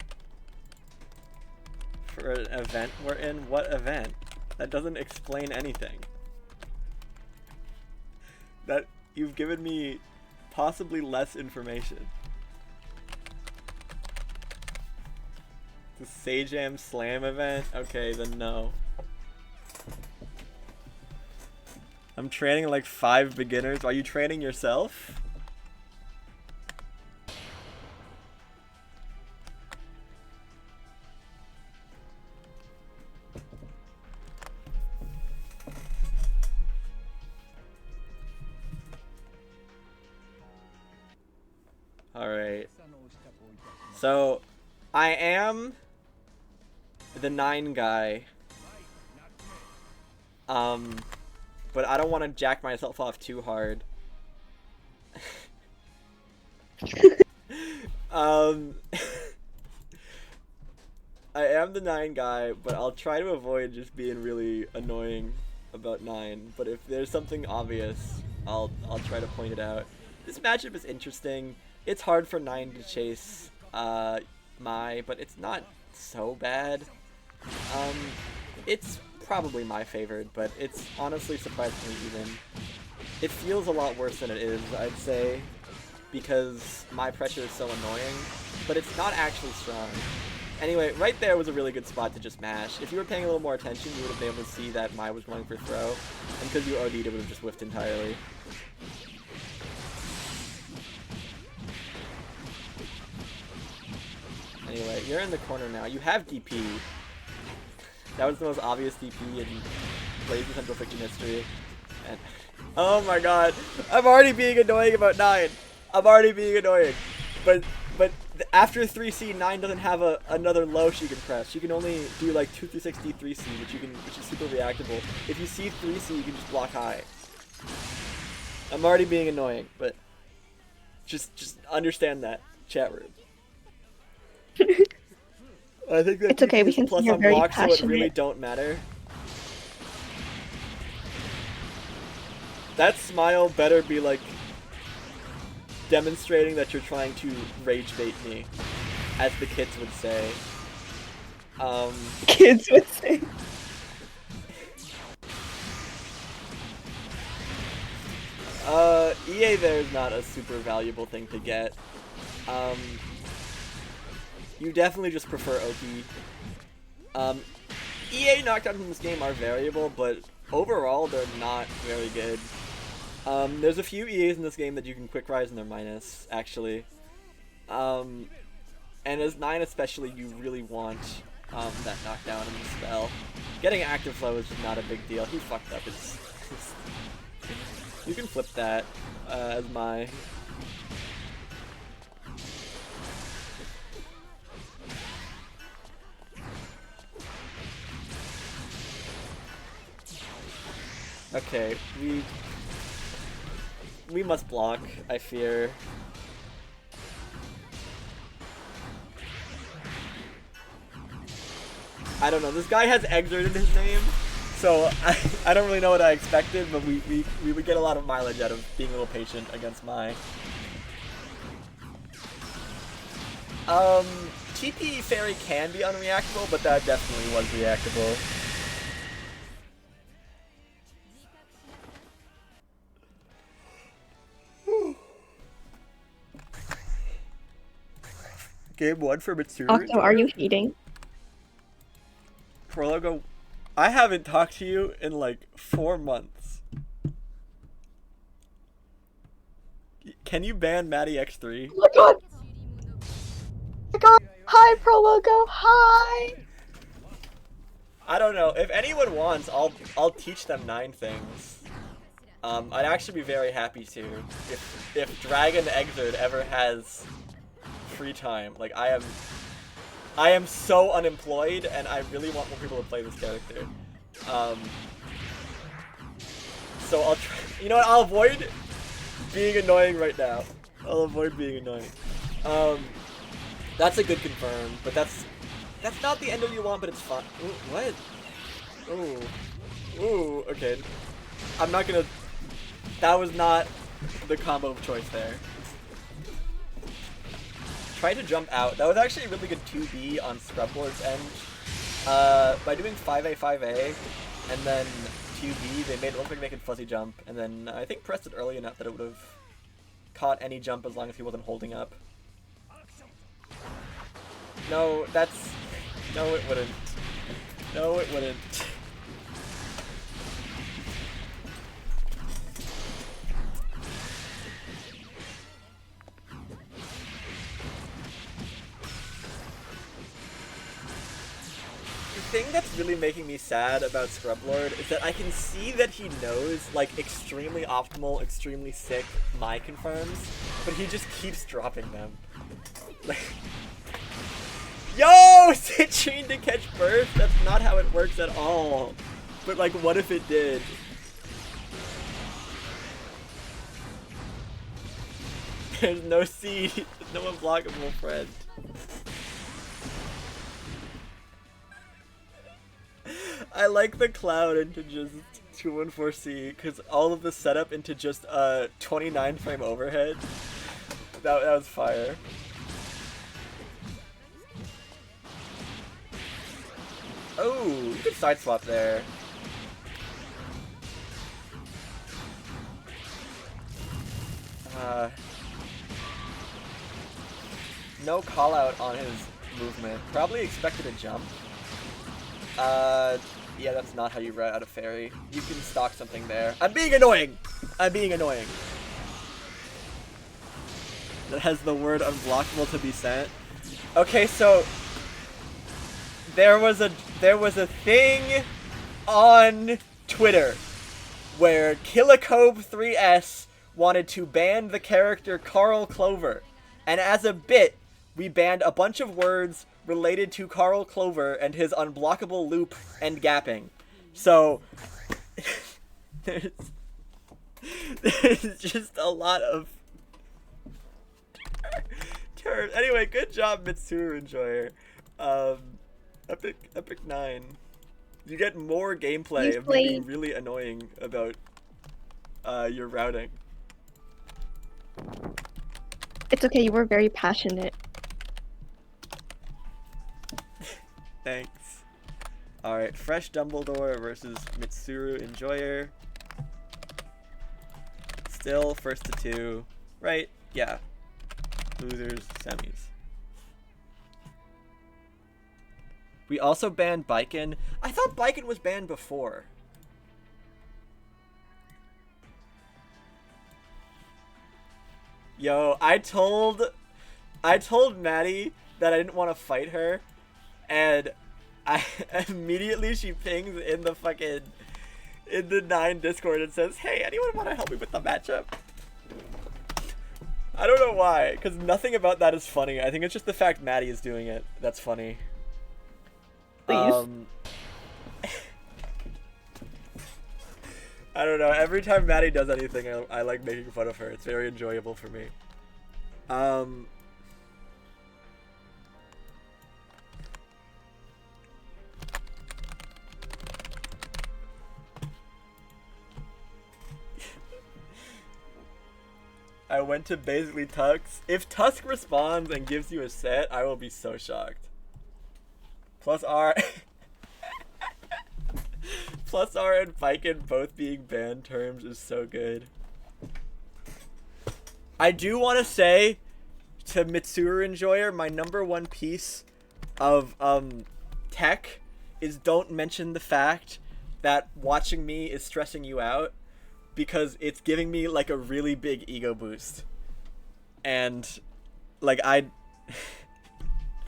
for an event we're in. What event? That doesn't explain anything. That you've given me possibly less information. The Sajam Slam event? Okay, then no. I'm training like 5 beginners. Are you training yourself? Alright. So, I am the 9 guy. But I don't want to jack myself off too hard. I am the 9 guy, but I'll try to avoid just being really annoying about 9. But if there's something obvious, I'll try to point it out. This matchup is interesting. It's hard for 9 to chase Mai, but it's not so bad. It's probably my favorite, but it's honestly surprisingly even. It feels a lot worse than it is, I'd say, because my pressure is so annoying, but it's not actually strong. Anyway, right there was a really good spot to just mash. If you were paying a little more attention, you would have been able to see that Mai was going for throw, and because you OD'd, it would have just whiffed entirely. Anyway, you're in the corner now. You have DP. That was the most obvious DP in Blaze Central Fiction history. And oh my god, I'm already being annoying about 9. I'm already being annoying. But after 3C, 9 doesn't have another low she can press. She can only do like 2 360 3C, which is super reactable. If you see 3C, you can just block high. I'm already being annoying, but just understand that, chat room. I think that It's okay, we can plus see you're on very blocks, so it really passionate. don't matter. That smile better be like demonstrating that you're trying to rage bait me, as the kids would say. Kids would say. EA there is not a super valuable thing to get. You definitely just prefer OP. EA knockdowns in this game are variable, but overall they're not very good. There's a few EAs in this game that you can quick rise and they're minus, actually. And as 9 especially, you really want that knockdown in the spell. Getting active flow is just not a big deal. He fucked up. You can flip that as my... Okay, we must block, I fear. I don't know, this guy has Exert in his name, so I don't really know what I expected, but we would get a lot of mileage out of being a little patient against Mai. TP Fairy can be unreactable, but that definitely was reactable. Game 1 for Mitsuru. Octo, are you feeding? Prologo, I haven't talked to you in like 4 months. Can you ban Maddie X3? Oh my god! Oh my god! Hi, Prologo! Hi! I don't know. If anyone wants, I'll teach them 9 things. I'd actually be very happy to. If Dragon Exert ever has free time. Like, I am so unemployed, and I really want more people to play this character. So I'll try. You know what? I'll avoid being annoying right now. I'll avoid being annoying. That's a good confirm, but that's not the end of you want, but it's fun. Ooh, what? Ooh, okay. I'm not gonna. That was not the combo of choice there. Tried to jump out. That was actually a really good 2B on Scrublord's end. By doing 5A, 5A, and then 2B, they made it look like they could fuzzy jump, and then I think pressed it early enough that it would have caught any jump as long as he wasn't holding up. No, that's... No, it wouldn't. No, it wouldn't. The thing that's really making me sad about Scrublord is that I can see that he knows, like, extremely optimal, extremely sick Mai confirms, but he just keeps dropping them. Like, yo! Citrine to catch burst? That's not how it works at all. But, like, what if it did? There's no seed. There's no unblockable friend. I like the cloud into just 214C because all of the setup into just a 29 frame overhead. That was fire. Oh, you could side swap there. No call out on his movement. Probably expected a jump. Yeah, that's not how you route out a fairy. You can stock something there. I'm being annoying! I'm being annoying. That has the word unblockable to be sent. Okay, so there was a thing on Twitter where Killacobe3S wanted to ban the character Carl Clover. And as a bit, we banned a bunch of words related to Carl Clover and his unblockable loop and gapping. So, there's just a lot of terms. Anyway, good job, Mitsuru Enjoyer. Epic 9. You get more gameplay of being really annoying about your routing. It's okay, you were very passionate. Thanks. Alright, Fresh Dumbledore versus Mitsuru Enjoyer. Still first to 2. Right? Yeah. Losers, semis. We also banned Baiken. I thought Baiken was banned before. Yo, I told Maddie that I didn't want to fight her, and immediately she pings in the 9 Discord and says, "Hey, anyone want to help me with the matchup?" I don't know why, because nothing about that is funny. I think it's just the fact Maddie is doing it that's funny. Please. I don't know. Every time Maddie does anything, I like making fun of her. It's very enjoyable for me. I went to basically Tux. If Tusk responds and gives you a set, I will be so shocked. Plus R. Plus R and Viken both being banned terms is so good. I do want to say to Mitsuru Enjoyer, my #1 piece of tech is don't mention the fact that watching me is stressing you out, because it's giving me like a really big ego boost. And like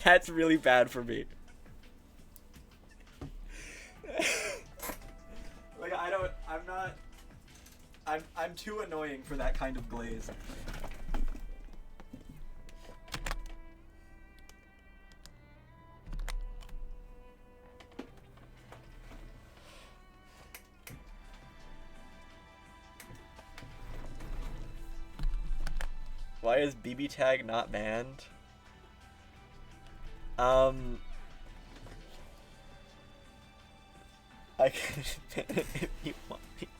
that's really bad for me. Like I'm too annoying for that kind of glaze. Why is BB tag not banned? I can ban it if you want me to.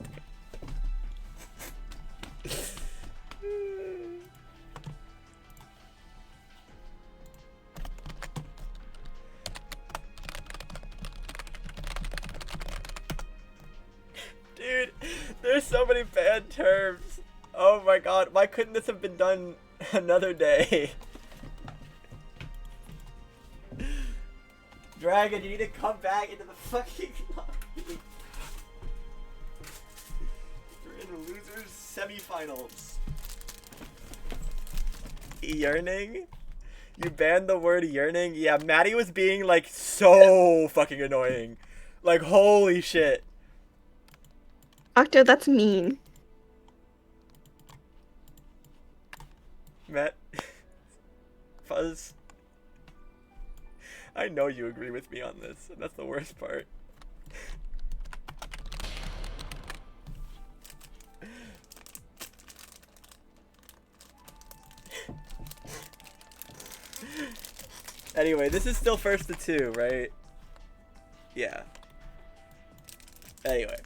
Dude, there's so many banned terms. Oh my god, why couldn't this have been done another day? Dragon, you need to come back into the fucking lobby. We're in the losers semifinals. Yearning? You banned the word yearning? Yeah, Maddie was being like so fucking annoying. Like holy shit. Octo, that's mean. Matt, Fuzz, I know you agree with me on this, and that's the worst part. Anyway, this is still 1st to 2, right? Yeah. Anyway.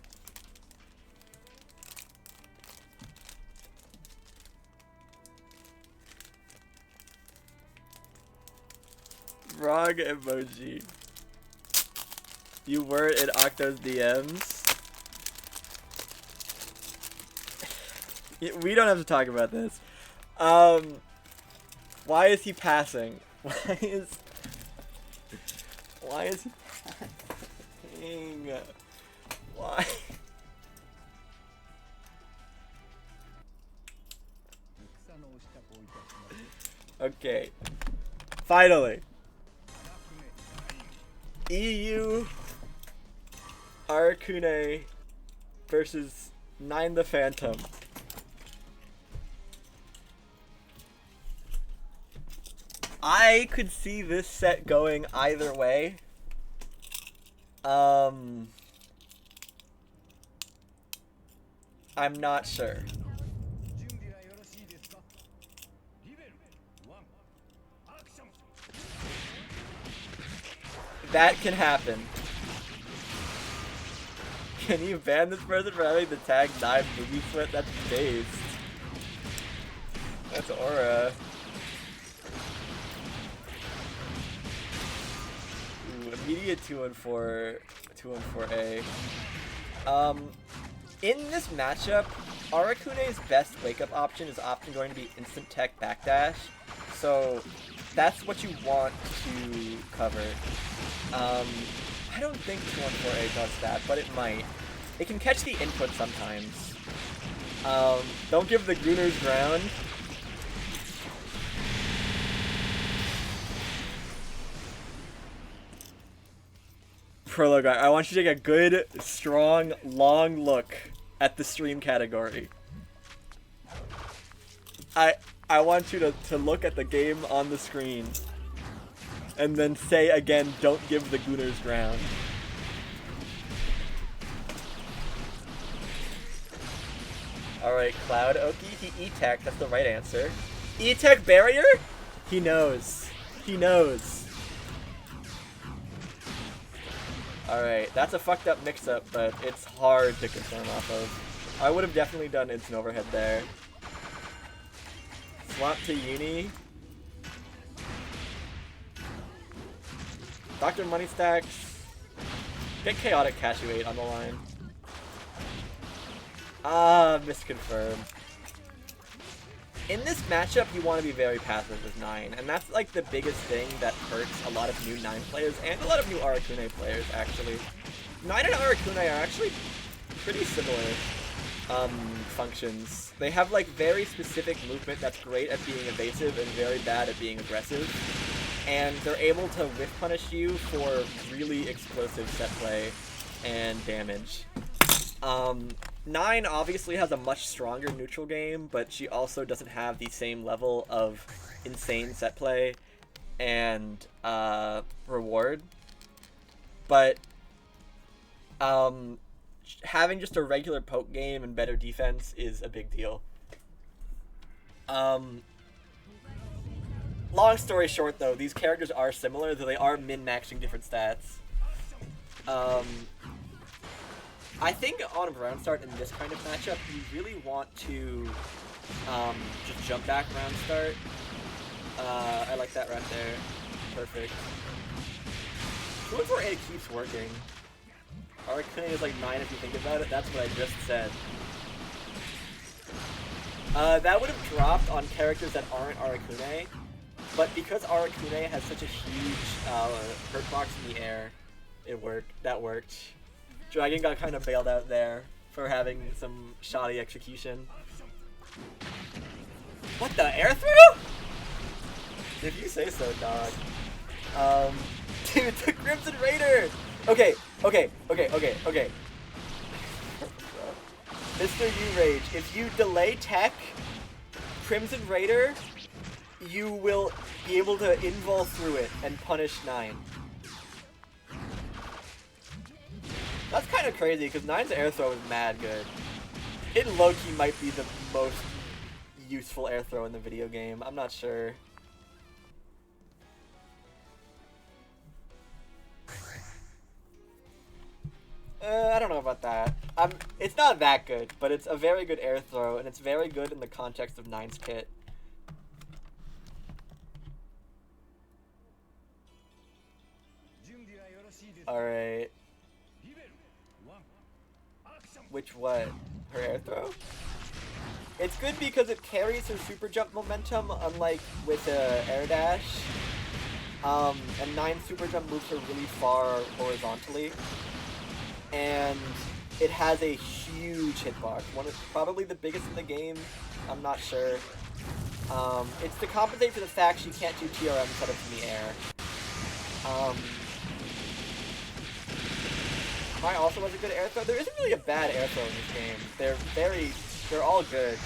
Wrong emoji. You were in Octo's DMs. We don't have to talk about this. Why is he passing? Why is he passing? Why? Okay. Finally. EU Arakune versus 9 the Phantom. I could see this set going either way. I'm not sure. That can happen. Can you ban this person for having the tag 9 booby sweat? That's based. That's aura. Ooh, immediate 2-4A. In this matchup, Arakune's best wake-up option is often going to be instant tech backdash. So that's what you want to cover. I don't think 2-4A does that, but it might. It can catch the input sometimes. Don't give the Gooners ground. Prologue, I want you to take a good, strong, long look at the stream category. I want you to look at the game on the screen and then say again, don't give the Gooners ground. Alright, Cloud Oki, he E-Tech, that's the right answer. E-Tech barrier? He knows. He knows. Alright, that's a fucked up mix-up, but it's hard to confirm off of. I would have definitely done instant overhead there. Swap to Uni. Dr. Money Stacks. Get Chaotic Cashew 8 on the line. Ah, misconfirmed. In this matchup, you want to be very passive with 9, and that's like the biggest thing that hurts a lot of new 9 players, and a lot of new Arakune players, actually. 9 and Arakune are actually pretty similar functions. They have like very specific movement that's great at being evasive and very bad at being aggressive, and they're able to whiff punish you for really explosive set play and damage. 9 obviously has a much stronger neutral game, but she also doesn't have the same level of insane set play and reward. But having just a regular poke game and better defense is a big deal. Long story short, though, these characters are similar, though they are min-maxing different stats. I think on round start in this kind of matchup, you really want to just jump back round start. I like that right there. Perfect. 2-4-8 keeps working. Arakune is like 9 if you think about it. That's what I just said. That would have dropped on characters that aren't Arakune, but because Arakune has such a huge hurt box in the air, it worked. That worked. Dragon got kind of bailed out there for having some shoddy execution. What the, air throw? If you say so, dog. Dude, the Crimson Raider! Okay. Mr. U-Rage, if you delay tech, Crimson Raider, you will be able to invul through it and punish 9. That's kind of crazy, because 9's air throw is mad good. It low-key might be the most useful air throw in the video game. I'm not sure. I don't know about that. It's not that good, but it's a very good air throw, and it's very good in the context of 9's kit. Alright. Which what? Her air throw? It's good because it carries her super jump momentum, unlike with air dash. And 9's super jump moves her really far horizontally. And it has a huge hitbox. Probably the biggest in the game. I'm not sure. It's to compensate for the fact she can't do TRM setups in the air. Mai also has a good air throw. There isn't really a bad air throw in this game. They're all good.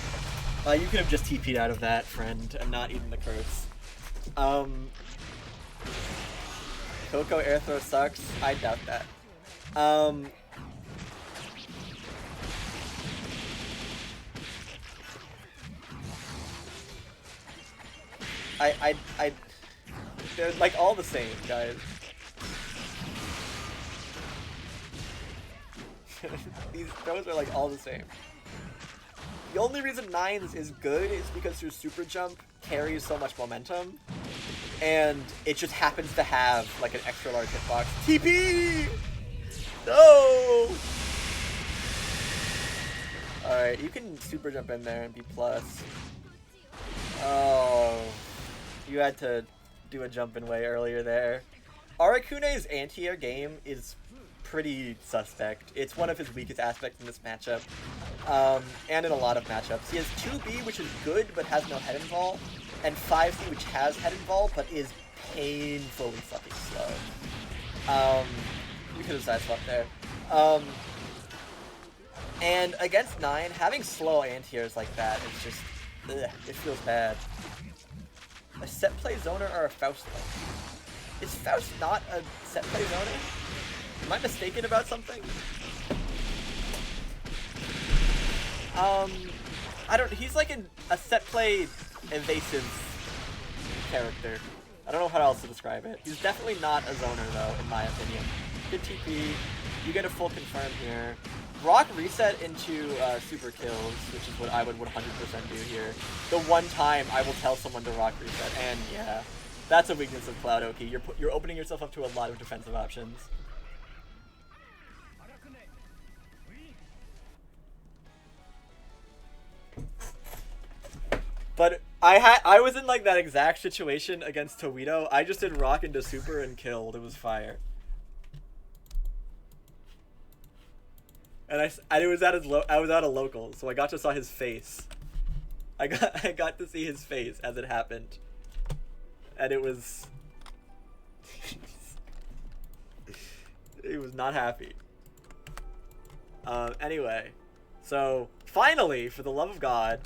You could have just TP'd out of that, friend, and not eaten the curse. Coco air throw sucks? I doubt that. They're like all the same, guys. These throws are like all the same. The only reason 9's is good is because your super jump carries so much momentum, and it just happens to have like an extra large hitbox. TP! No! Alright, you can super jump in there and be plus. Oh, you had to do a jump in way earlier there. Arakune's anti-air game is pretty suspect. It's one of his weakest aspects in this matchup, and in a lot of matchups. He has 2B, which is good but has no head invul, and 5C, which has head invul but is painfully fucking slow. You could have side swapped there. And against 9, having slow anti-airs like that is just, ugh, it feels bad. A set play zoner or a Faust link? Is Faust not a set play zoner? Am I mistaken about something? he's like a set play evasive character. I don't know how else to describe it. He's definitely not a zoner though, in my opinion. Good TP, you get a full confirm here. Rock reset into super kills, which is what I would 100% do here. The one time I will tell someone to rock reset, and yeah, that's a weakness of Cloud Oki. You're opening yourself up to a lot of defensive options. But I was in like that exact situation against Towedo. I just did rock into super and killed. It was fire. And I was at a local, so I got to saw his face. I got to see his face as it happened, and it was he was not happy. Anyway, so finally, for the love of God,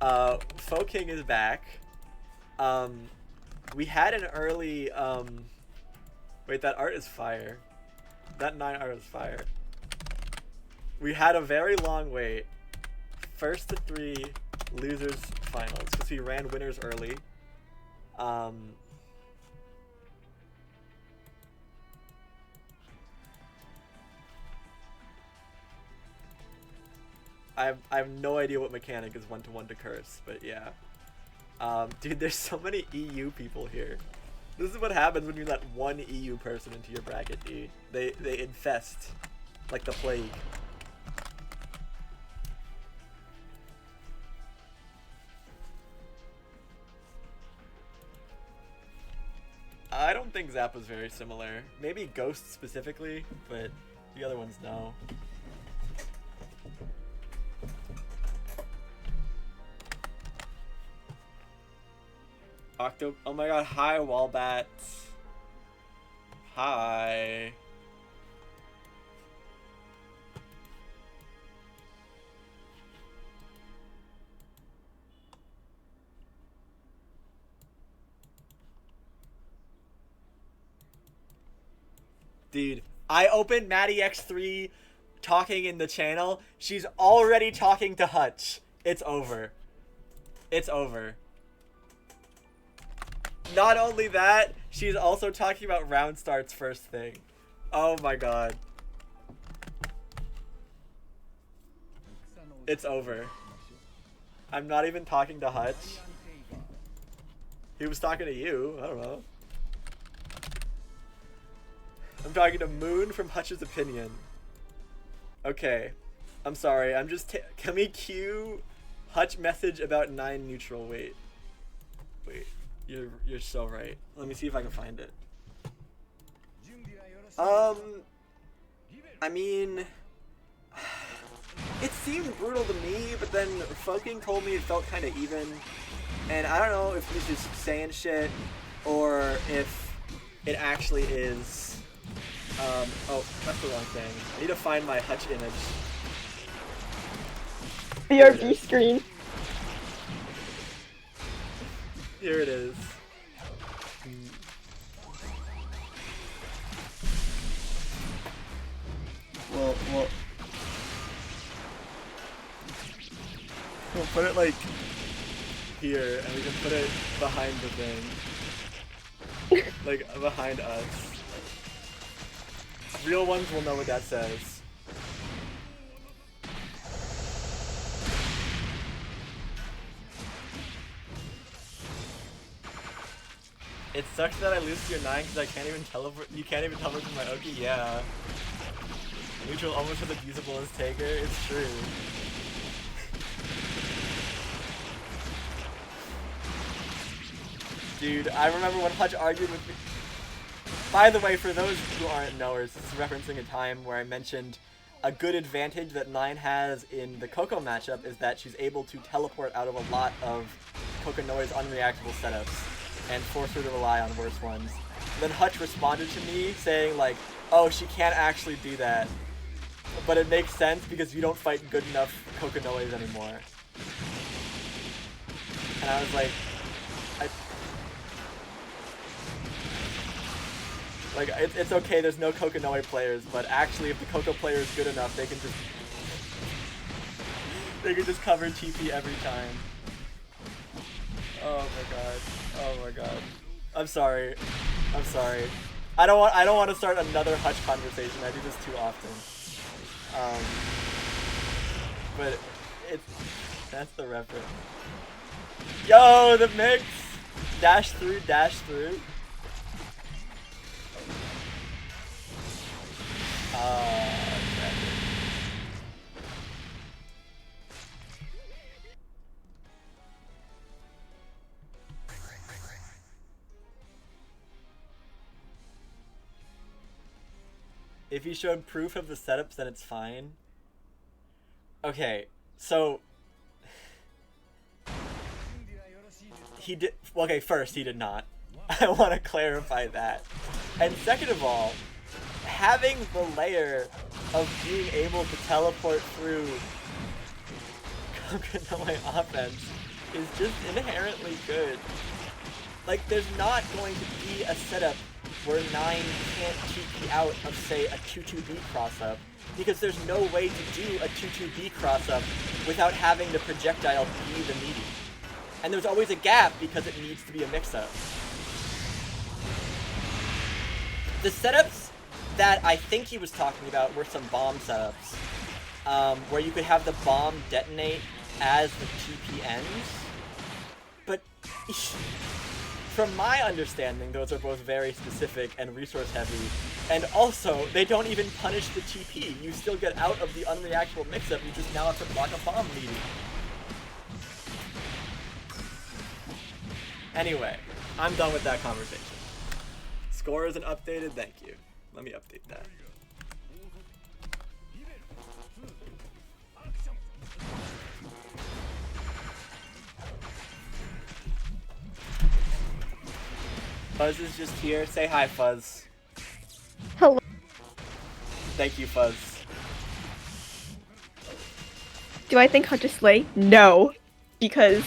Faux King is back. We had an early wait, that art is fire. That 9 art is fire. We had a very long wait. First to 3, losers finals, because we ran winners early. I have no idea what mechanic is 1-to-1 to curse, but yeah. Dude, there's so many EU people here. This is what happens when you let one EU person into your bracket, dude. They infest like the plague. I don't think Zap was very similar. Maybe Ghost specifically, but the other ones no. Oh my god, hi Wallbat. Hi. Dude, I opened Maddie X3 talking in the channel. She's already talking to Hutch. It's over. It's over. Not only that, she's also talking about round starts first thing. Oh my god. It's over. I'm not even talking to Hutch. He was talking to you. I don't know. I'm talking to Moon from Hutch's opinion. Okay. I'm sorry. I'm just can we cue Hutch message about 9 neutral? Wait. You're so right. Let me see if I can find it. I mean, it seemed brutal to me, but then Foking told me it felt kind of even. And I don't know if he's just saying shit or if it actually is. Oh, that's the wrong thing. I need to find my Hutch image. BRB screen. Here it is. Well, we'll put it like here, and we can put it behind the thing. Like, behind us. Real ones will know what that says. It sucks that I lose to your 9 because I can't even teleport. You can't even teleport to my Oki. Yeah. Neutral almost as abusable as Taker. It's true. Dude, I remember when Hutch argued with me. By the way, for those who aren't knowers, this is referencing a time where I mentioned a good advantage that 9 has in the Coco matchup is that she's able to teleport out of a lot of Kokonoe's unreactable setups and force her to rely on worse ones. And then Hutch responded to me saying like, oh, she can't actually do that. But it makes sense because you don't fight good enough Kokonoe's anymore. And I was like, it's okay, there's no Kokonoe players, but actually if the Coco player is good enough, they can just... They could just cover TP every time. Oh my god. Oh my god. I'm sorry. I'm sorry. I don't want to start another Hutch conversation. I do this too often. But that's the reference. Yo, the mix! Dash through, dash through. If you showed proof of the setups, then it's fine. Okay, so he did. Okay, first he did not. I want to clarify that. And second of all, having the layer of being able to teleport through Kokonoi offense is just inherently good. Like, there's not going to be a setup where 9 can't TP out of, say, a 2-2B cross-up, because there's no way to do a 2-2B cross-up without having the projectile be the meaty. And there's always a gap because it needs to be a mix-up. The setups that I think he was talking about were some bomb setups, where you could have the bomb detonate as the TP ends, but from my understanding, those are both very specific and resource heavy, and also, they don't even punish the TP. You still get out of the unreactable mix-up, you just now have to block a bomb meeting. Anyway, I'm done with that conversation. Score isn't updated, thank you. Let me update that. Fuzz is just here. Say hi, Fuzz. Hello. Thank you, Fuzz. Do I think Hutch is slay? No. Because,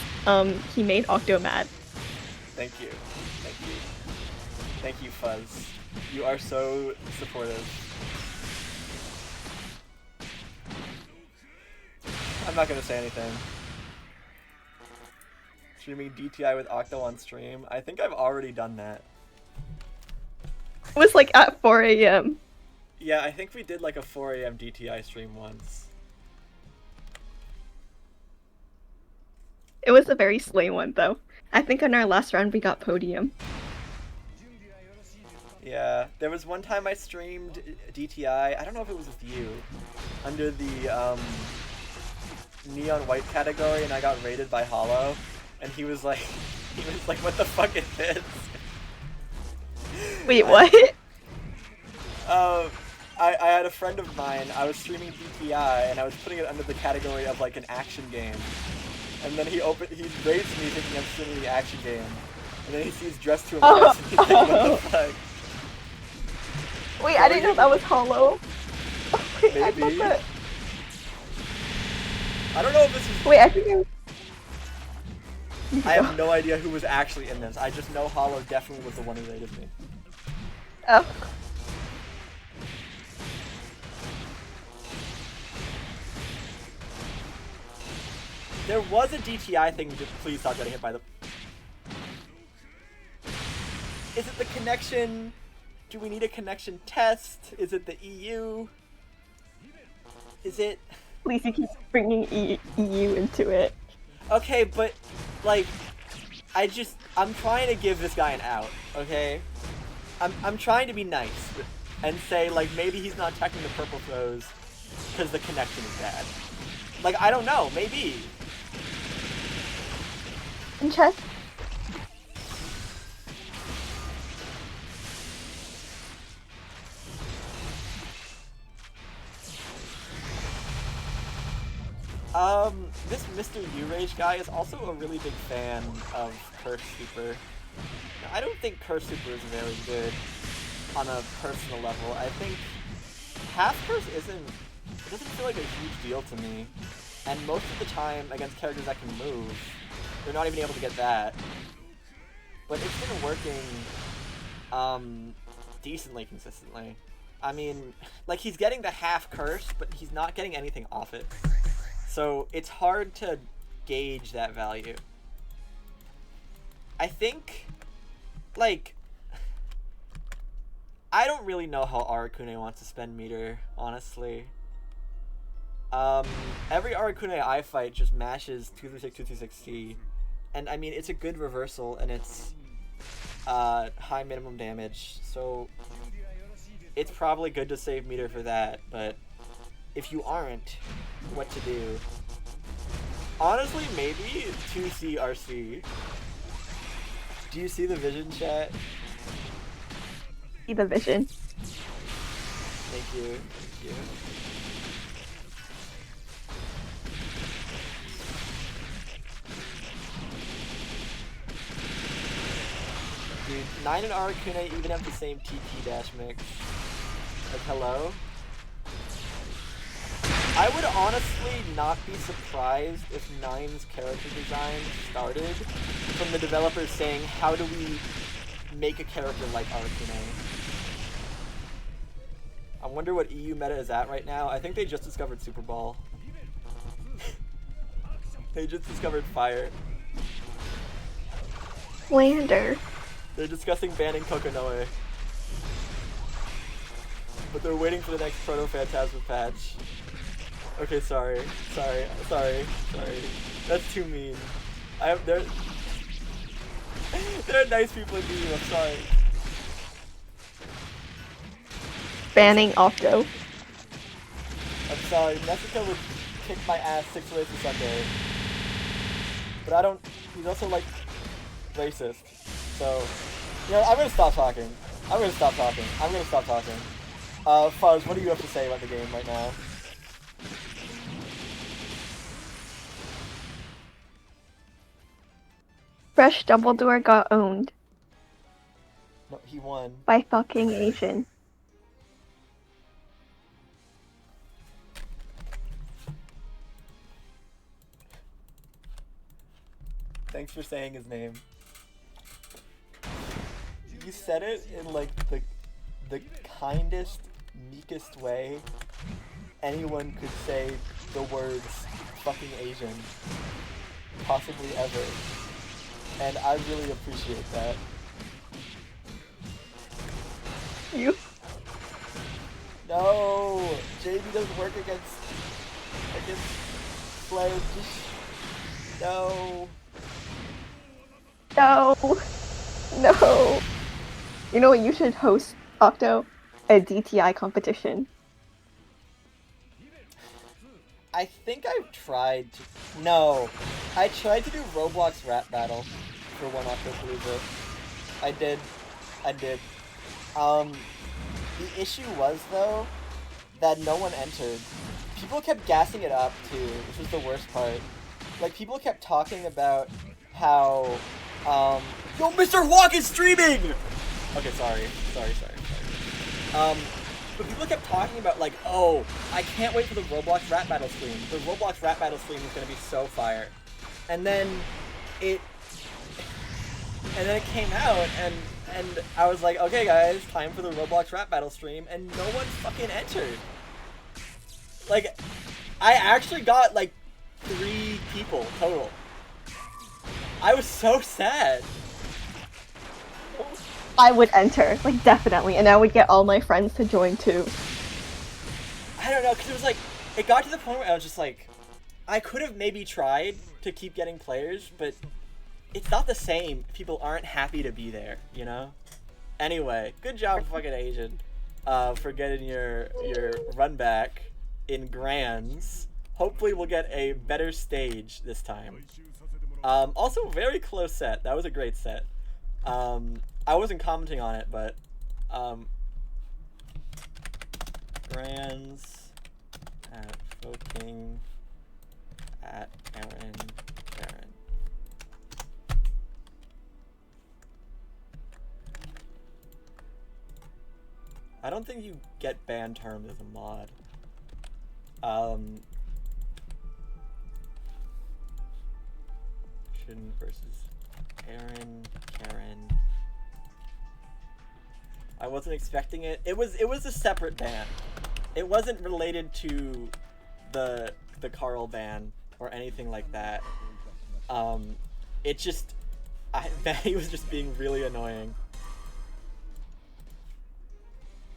he made Octo mad. Thank you. Thank you. Thank you, Fuzz. You are so supportive. I'm not gonna say anything. Streaming DTI with Octo on stream. I think I've already done that. It was like at 4 AM. Yeah, I think we did like a 4 AM DTI stream once. It was a very slay one though. I think on our last round we got podium. Yeah, there was one time I streamed DTI, I don't know if it was with you, under the neon white category, and I got raided by Hollow, and he was like, what the fuck is this? Wait, what? I had a friend of mine, I was streaming DTI, and I was putting it under the category of like an action game. And then he raids me thinking I'm streaming the action game. And then he sees Dress to Impress and he's like, what the fuck? Wait, I didn't know that was Hollow. Wait, Maybe. I thought that... I don't know if this is... Wait, I think I have no idea who was actually in this. I just know Hollow definitely was the one who raided me. Oh. There was a DTI thing, please stop getting hit by the... Is it the connection? Do we need a connection test? Is it the EU? Is it... Please, you keep bringing EU into it. Okay, but, like, I'm trying to give this guy an out, okay? I'm trying to be nice and say, like, maybe he's not checking the purple throws because the connection is bad. Like, I don't know, maybe. And check. This Mr. U-Rage guy is also a really big fan of Curse Super. I don't think Curse Super is very good on a personal level. I think half Curse it doesn't feel like a huge deal to me. And most of the time, against characters that can move, they're not even able to get that. But it's been working, decently consistently. I mean, like, he's getting the half Curse, but he's not getting anything off it. So it's hard to gauge that value. I think, like, I don't really know how Arakune wants to spend meter, honestly. Every Arakune I fight just mashes 236, 236C. And I mean, it's a good reversal, and it's high minimum damage, so it's probably good to save meter for that, but if you aren't, what to do? Honestly, maybe 2CRC. Do you see the vision, chat? See the vision. Thank you. Thank you. Dude, 9 and Arakune even have the same TT dash mix. Like, hello? I would honestly not be surprised if 9's character design started from the developers saying, how do we make a character like Arakune? I wonder what EU meta is at right now. I think they just discovered Super Ball. They just discovered Fire. Lander. They're discussing banning Kokonoe. But they're waiting for the next Proto Phantasma patch. Okay, sorry. That's too mean. There are nice people in EU, I'm sorry. Banning Octo. I'm sorry, Mexico would kick my ass 6 ways to Sunday. But I don't, he's also like, racist. So, you know, I'm gonna stop talking. Fuzz, what do you have to say about the game right now? Fresh Dumbledore got owned. No, he won. By fucking Asian. Thanks for saying his name. You said it in like the kindest, meekest way anyone could say the words fucking Asian possibly ever. And I really appreciate that. You. No! JB doesn't work against Sledge. No. No. No. You know what? You should host, Octo, a DTI competition. I think I've tried to... No. I tried to do Roblox rap battle for one octopalooza. I did. The issue was, though, that no one entered. People kept gassing it up, too, which was the worst part. Like, people kept talking about how, Yo, Mr. Walk is streaming! Okay, sorry. But people kept talking about, like, oh, I can't wait for the Roblox rap battle stream. The Roblox rap battle stream is gonna be so fire. And then it came out, and I was like, okay guys, time for the Roblox rap battle stream, and no one fucking entered. Like, I actually got, like, 3 people total. I was so sad. I would enter, like, definitely, and I would get all my friends to join too. I don't know, because it was like, it got to the point where I was just like, I could have maybe tried to keep getting players, but it's not the same if people aren't happy to be there, you know? Anyway, good job, fucking Asian, for getting your run back in Grands. Hopefully we'll get a better stage this time. Also, very close set. That was a great set. I wasn't commenting on it, but Grands at Foking at Aaron. I don't think you get banned terms as a mod. Shin versus Aaron, Karen. I wasn't expecting it. It was a separate ban. It wasn't related to the Carl ban or anything like that. It just, he was just being really annoying.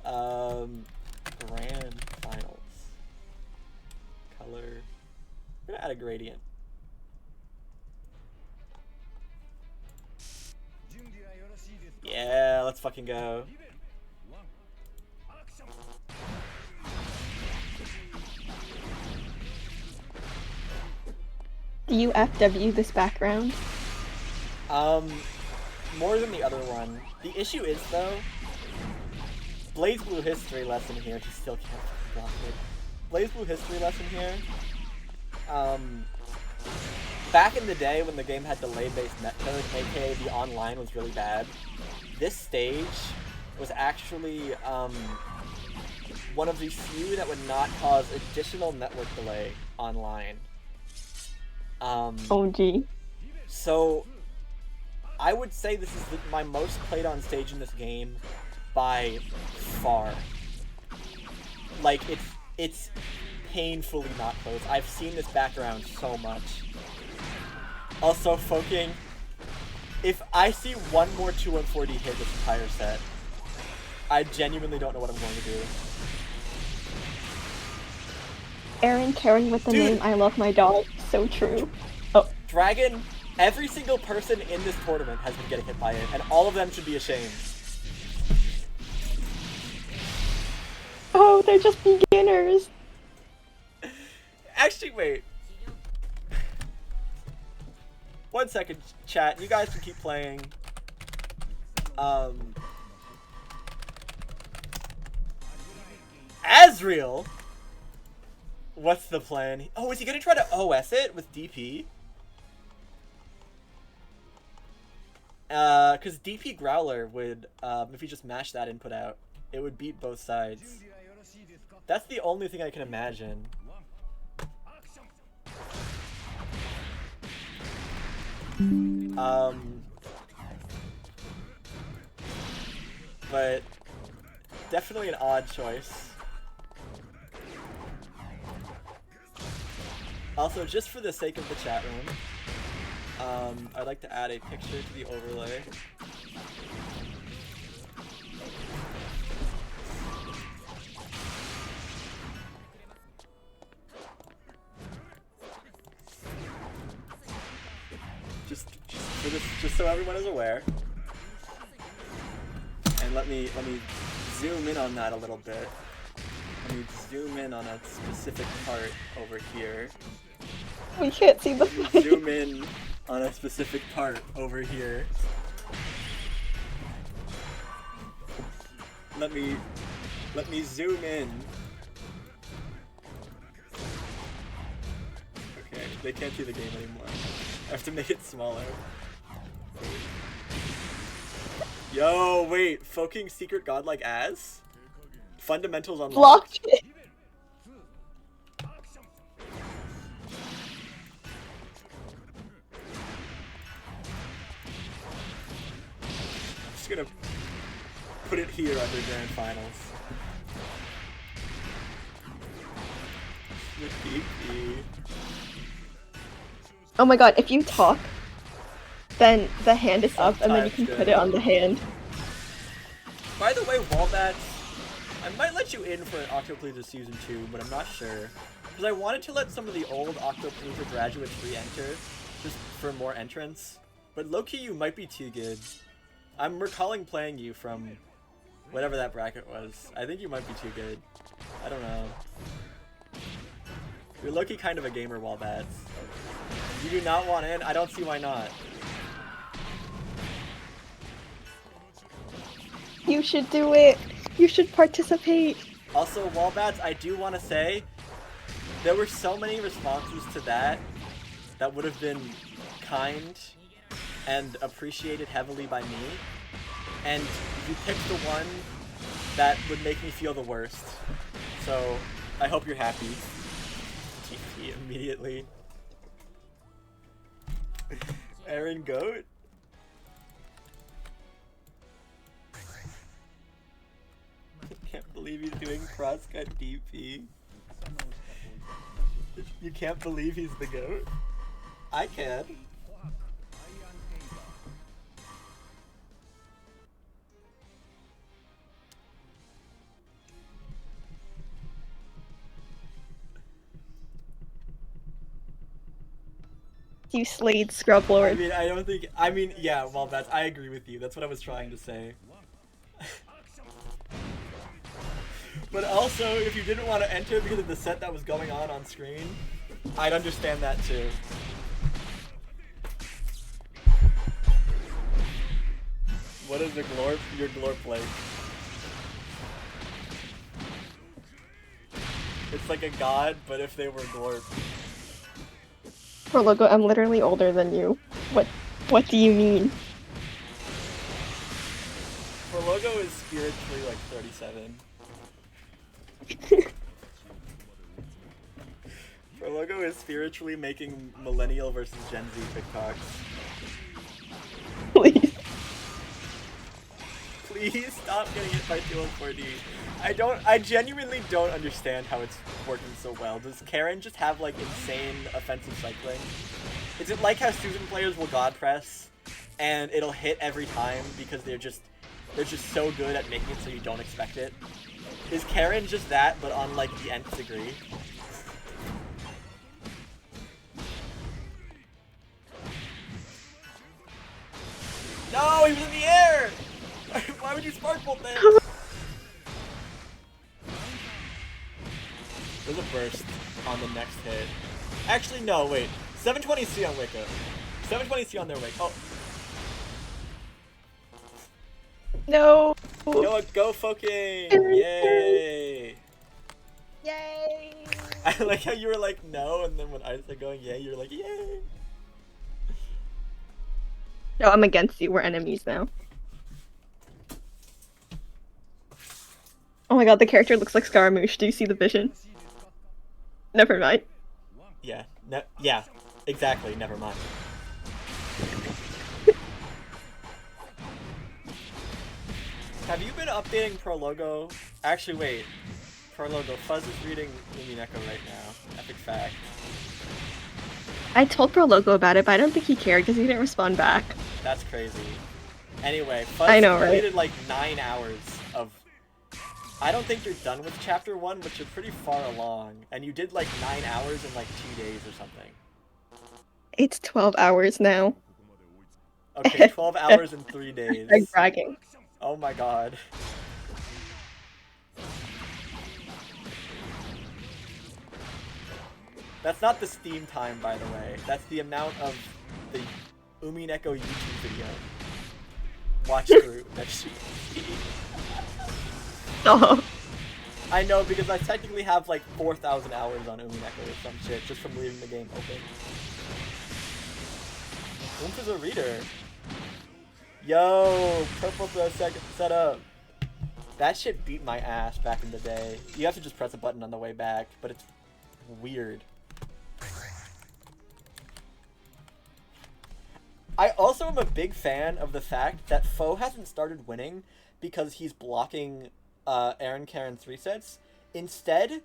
Grand finals. Color. I'm gonna add a gradient. Yeah, let's fucking go. Do you FW this background? More than the other one. The issue is though, Blaze Blue history lesson here. He still can't fucking block it. Blaze Blue history lesson here. Back in the day when the game had delay-based netcode, aka the online was really bad, this stage was actually one of the few that would not cause additional network delay online. Oh gee. So I would say this is my most played on stage in this game by far. Like, it's painfully not close. I've seen this background so much. Also, Foking, if I see one more 2-1-4D hit this entire set, I genuinely don't know what I'm going to do. Aaron Caring with the name I love my dog. So true. Oh. Dragon, every single person in this tournament has been getting hit by it, and all of them should be ashamed. Oh, they're just beginners. Actually, wait. 1 second, chat. You guys can keep playing. Azriel? What's the plan? Oh, is he gonna try to OS it with DP? Because DP Growler would, if you just mash that input out, it would beat both sides. That's the only thing I can imagine. But definitely an odd choice. Also, just for the sake of the chat room, I'd like to add a picture to the overlay. Just so everyone is aware. And let me zoom in on that a little bit. Let me zoom in on a specific part over here. We can't see the face. Zoom in on a specific part over here. Let me zoom in. Okay, they can't see the game anymore. I have to make it smaller. Yo, wait, Foking Secret Godlike as? Fundamentals unlocked. Blocked it. I'm just gonna put it here under Grand Finals. With DP. Oh my god, if you talk, then the hand is up and then you can put it on the hand. By the way, Wallbats, I might let you in for an Octopalooza Season 2, but I'm not sure. Because I wanted to let some of the old Octopalooza graduates re-enter, just for more entrants. But low-key, you might be too good. I'm recalling playing you from whatever that bracket was. I think you might be too good. I don't know. You're low-key kind of a gamer, Wallbats. You do not want in? I don't see why not. You should do it. You should participate. Also, Wallbats, I do want to say, there were so many responses to that would have been kind and appreciated heavily by me, and you picked the one that would make me feel the worst. So, I hope you're happy. TP immediately. Aaron Goat? I can't believe he's doing crosscut DP. You can't believe he's the GOAT? I can. You slayed Scrub Lord. I mean, I don't think. I mean, yeah. Well, I agree with you. That's what I was trying to say. But also, if you didn't want to enter because of the set that was going on screen, I'd understand that too. What is your glorp like? It's like a god, but if they were glorp. For logo, I'm literally older than you. What do you mean? For logo is spiritually like 37. For logo is spiritually making millennial versus Gen Z TikToks. Please. Please stop getting hit by 214D. I genuinely don't understand how it's working so well. Does Karen just have like insane offensive cycling? Is it like how Susan players will god press and it'll hit every time because they're just so good at making it so you don't expect it? Is Karen just that, but on like the nth degree? No, he was in the air! Why would you spark bolt then? There's a burst on the next hit. Actually, no, wait. 720C on wake up. 720C on their wake. Oh. No. Yo, go Foking! Yay! Yay! I like how you were like, no, and then when I started going, yay, you were like, yay! No, I'm against you. We're enemies now. Oh my god, the character looks like Scaramouche. Do you see the vision? Never mind. Yeah, yeah, exactly, never mind. Have you been updating Prologo? Actually, wait. Prologo, Fuzz is reading Umineko right now. Epic fact. I told Prologo about it, but I don't think he cared because he didn't respond back. That's crazy. Anyway, Fuzz I know, completed right? like 9 hours of... I don't think you're done with chapter 1, but you're pretty far along. And you did like 9 hours in like 2 days or something. It's 12 hours now. Okay, 12 hours in 3 days. I'm bragging. Oh my god. That's not the Steam time, by the way. That's the amount of the Umineko YouTube video watch through that she... Oh. I know, because I technically have like 4,000 hours on Umineko or some shit just from leaving the game open. Oomph is a reader. Yo, purple throw set up. That shit beat my ass back in the day. You have to just press a button on the way back, but it's weird. I also am a big fan of the fact that Foe hasn't started winning because he's blocking Aaron Karen's resets. Instead,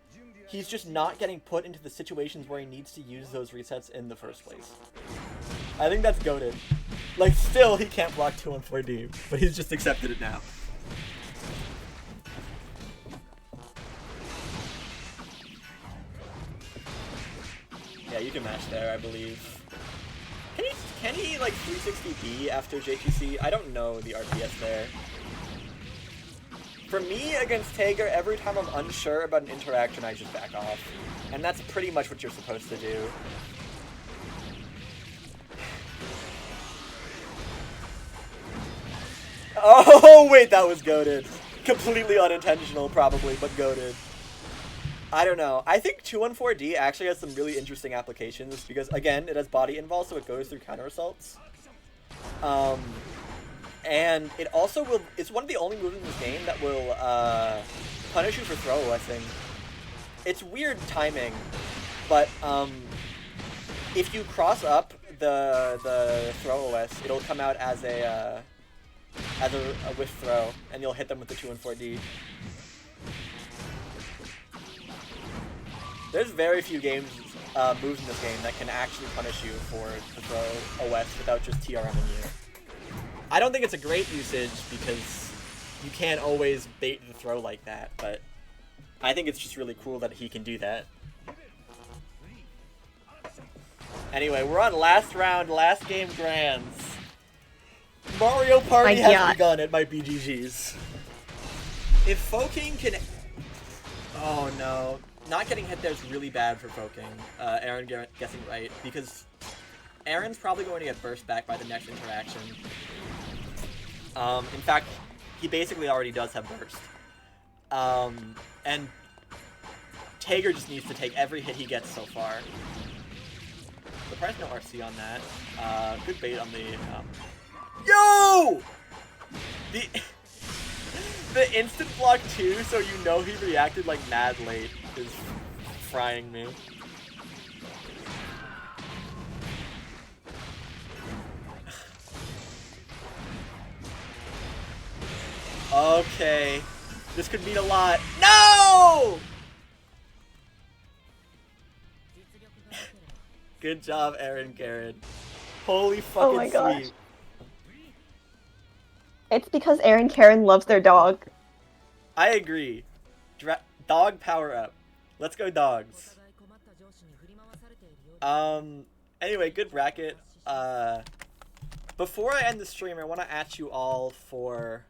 he's just not getting put into the situations where he needs to use those resets in the first place. I think that's goated. Like, still, he can't block 214D, but he's just accepted it now. Yeah, you can match there, I believe. Can he like 360B after JTC? I don't know the RPS there. For me, against Tager, every time I'm unsure about an interaction, I just back off. And that's pretty much what you're supposed to do. Oh, wait, that was goated. Completely unintentional, probably, but goated. I don't know. I think 214D actually has some really interesting applications because, again, it has body invul, so it goes through counter assaults. And it also will... It's one of the only moves in this game that will punish you for throw, I think. It's weird timing, but if you cross up the throw OS, it'll come out as a whiff throw, and you'll hit them with the 214D. There's very few games moves in this game that can actually punish you for the throw OS without just TRMing you. I don't think it's a great usage because you can't always bait the throw like that, but I think it's just really cool that he can do that. Anyway, we're on last round, last game grands. Mario Party has begun. It might be GG's. If Foking can... Oh no. Not getting hit there is really bad for Foking. Aaron guessing right, because Aaron's probably going to get burst back by the next interaction. In fact, he basically already does have burst. And Tager just needs to take every hit he gets so far. Surprised no RC on that. Good bait on the... Yo! The instant block too, so you know he reacted like mad late, is frying me. Okay. This could mean a lot. No! Good job, Aaron Garrett. Holy fucking my gosh. sweet. It's because Aaron Karen loves their dog. I agree. Dog power up. Let's go dogs. Anyway, good bracket. Before I end the stream, I want to ask you all for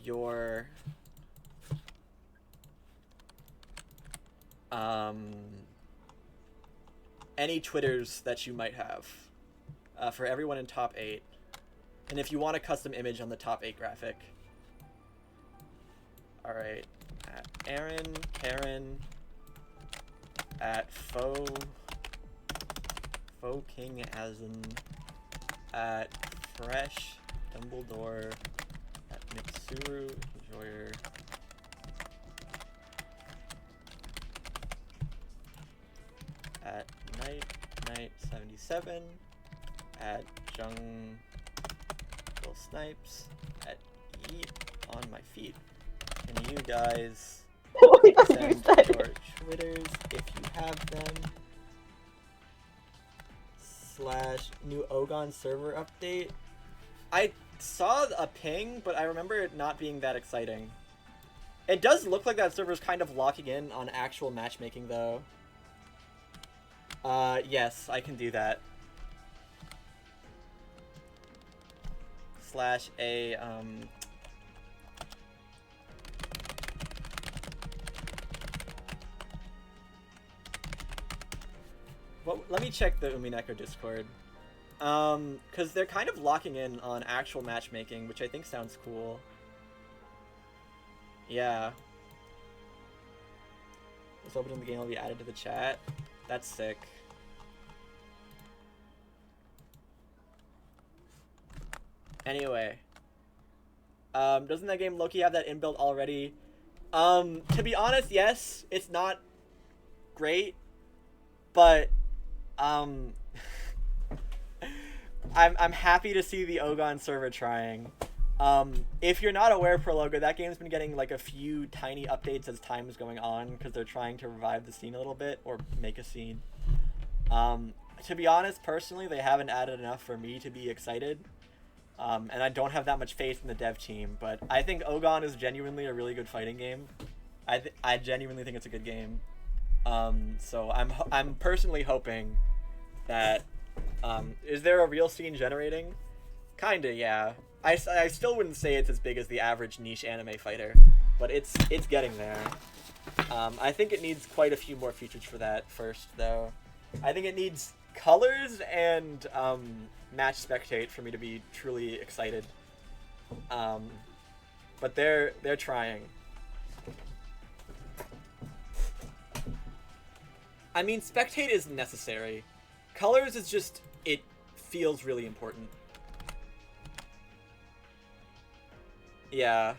your any Twitters that you might have for everyone in top 8, and if you want a custom image on the top 8 graphic. All right, at Aaron Karen, at King Asin, at Fresh Dumbledore, at Mitsuru Enjoyer, at Night 77, at Jung Will Snipes, at Eat on my feet. Can you guys send your Twitters if you have them? / new Ogon server update. I saw a ping, but I remember it not being that exciting. It does look like that server's kind of locking in on actual matchmaking though. Yes, I can do that. / a well, let me check the Umineko Discord. Because they're kind of locking in on actual matchmaking, which I think sounds cool. Yeah. This opening the game will be added to the chat. That's sick. Anyway. Doesn't that game Loki have that inbuilt already? To be honest, yes. It's not great. But, I'm happy to see the Ogon server trying. If you're not aware, Prologo, that game's been getting like a few tiny updates as time is going on because they're trying to revive the scene a little bit or make a scene. To be honest, personally, they haven't added enough for me to be excited. And I don't have that much faith in the dev team, but I think Ogon is genuinely a really good fighting game. I genuinely think it's a good game. So I'm personally hoping that, is there a real scene generating? Kinda, yeah. I still wouldn't say it's as big as the average niche anime fighter, but it's getting there. I think it needs quite a few more features for that first, though. I think it needs colors and, match spectate for me to be truly excited. But they're trying. I mean, spectate is necessary. Colors is just, it feels really important. Yeah.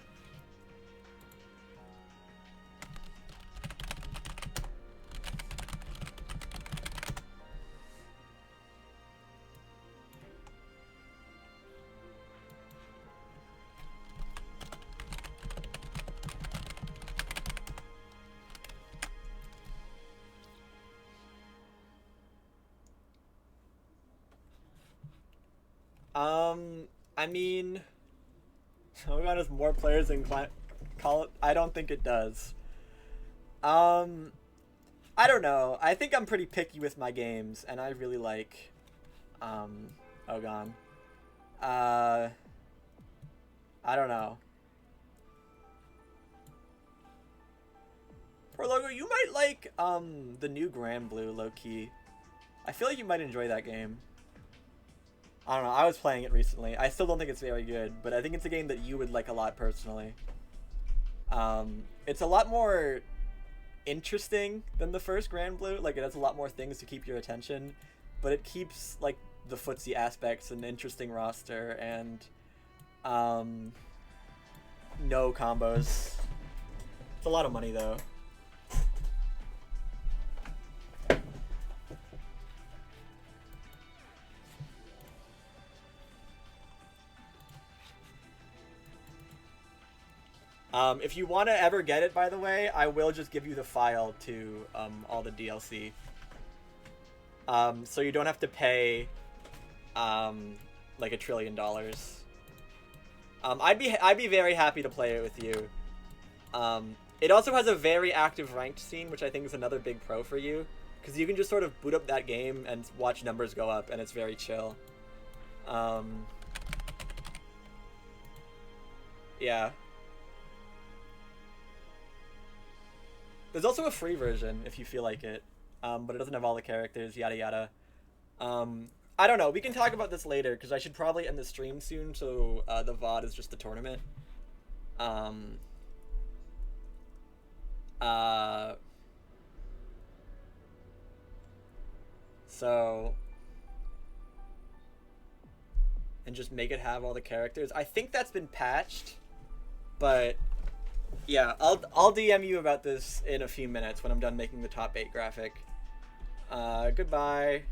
I mean, Shogun has more players than Call it. I don't think it does. I don't know. I think I'm pretty picky with my games, and I really like, Ogon. I don't know. Pro Logo, you might like, the new Grand Blue, low-key. I feel like you might enjoy that game. I don't know, I was playing it recently. I still don't think it's very good, but I think it's a game that you would like a lot personally. It's a lot more interesting than the first Grand Blue. Like, it has a lot more things to keep your attention, but it keeps, like, the footsie aspects, an interesting roster, and, no combos. It's a lot of money, though. If you want to ever get it, by the way, I will just give you the file to all the DLC. So you don't have to pay like $1 trillion. I'd be very happy to play it with you. It also has a very active ranked scene, which I think is another big pro for you, because you can just sort of boot up that game and watch numbers go up, and it's very chill. Yeah. There's also a free version if you feel like it, but it doesn't have all the characters, yada yada. I don't know, we can talk about this later, because I should probably end the stream soon, so the VOD is just the tournament. So... and just make it have all the characters. I think that's been patched, but... yeah, I'll DM you about this in a few minutes when I'm done making the top 8 graphic. Goodbye.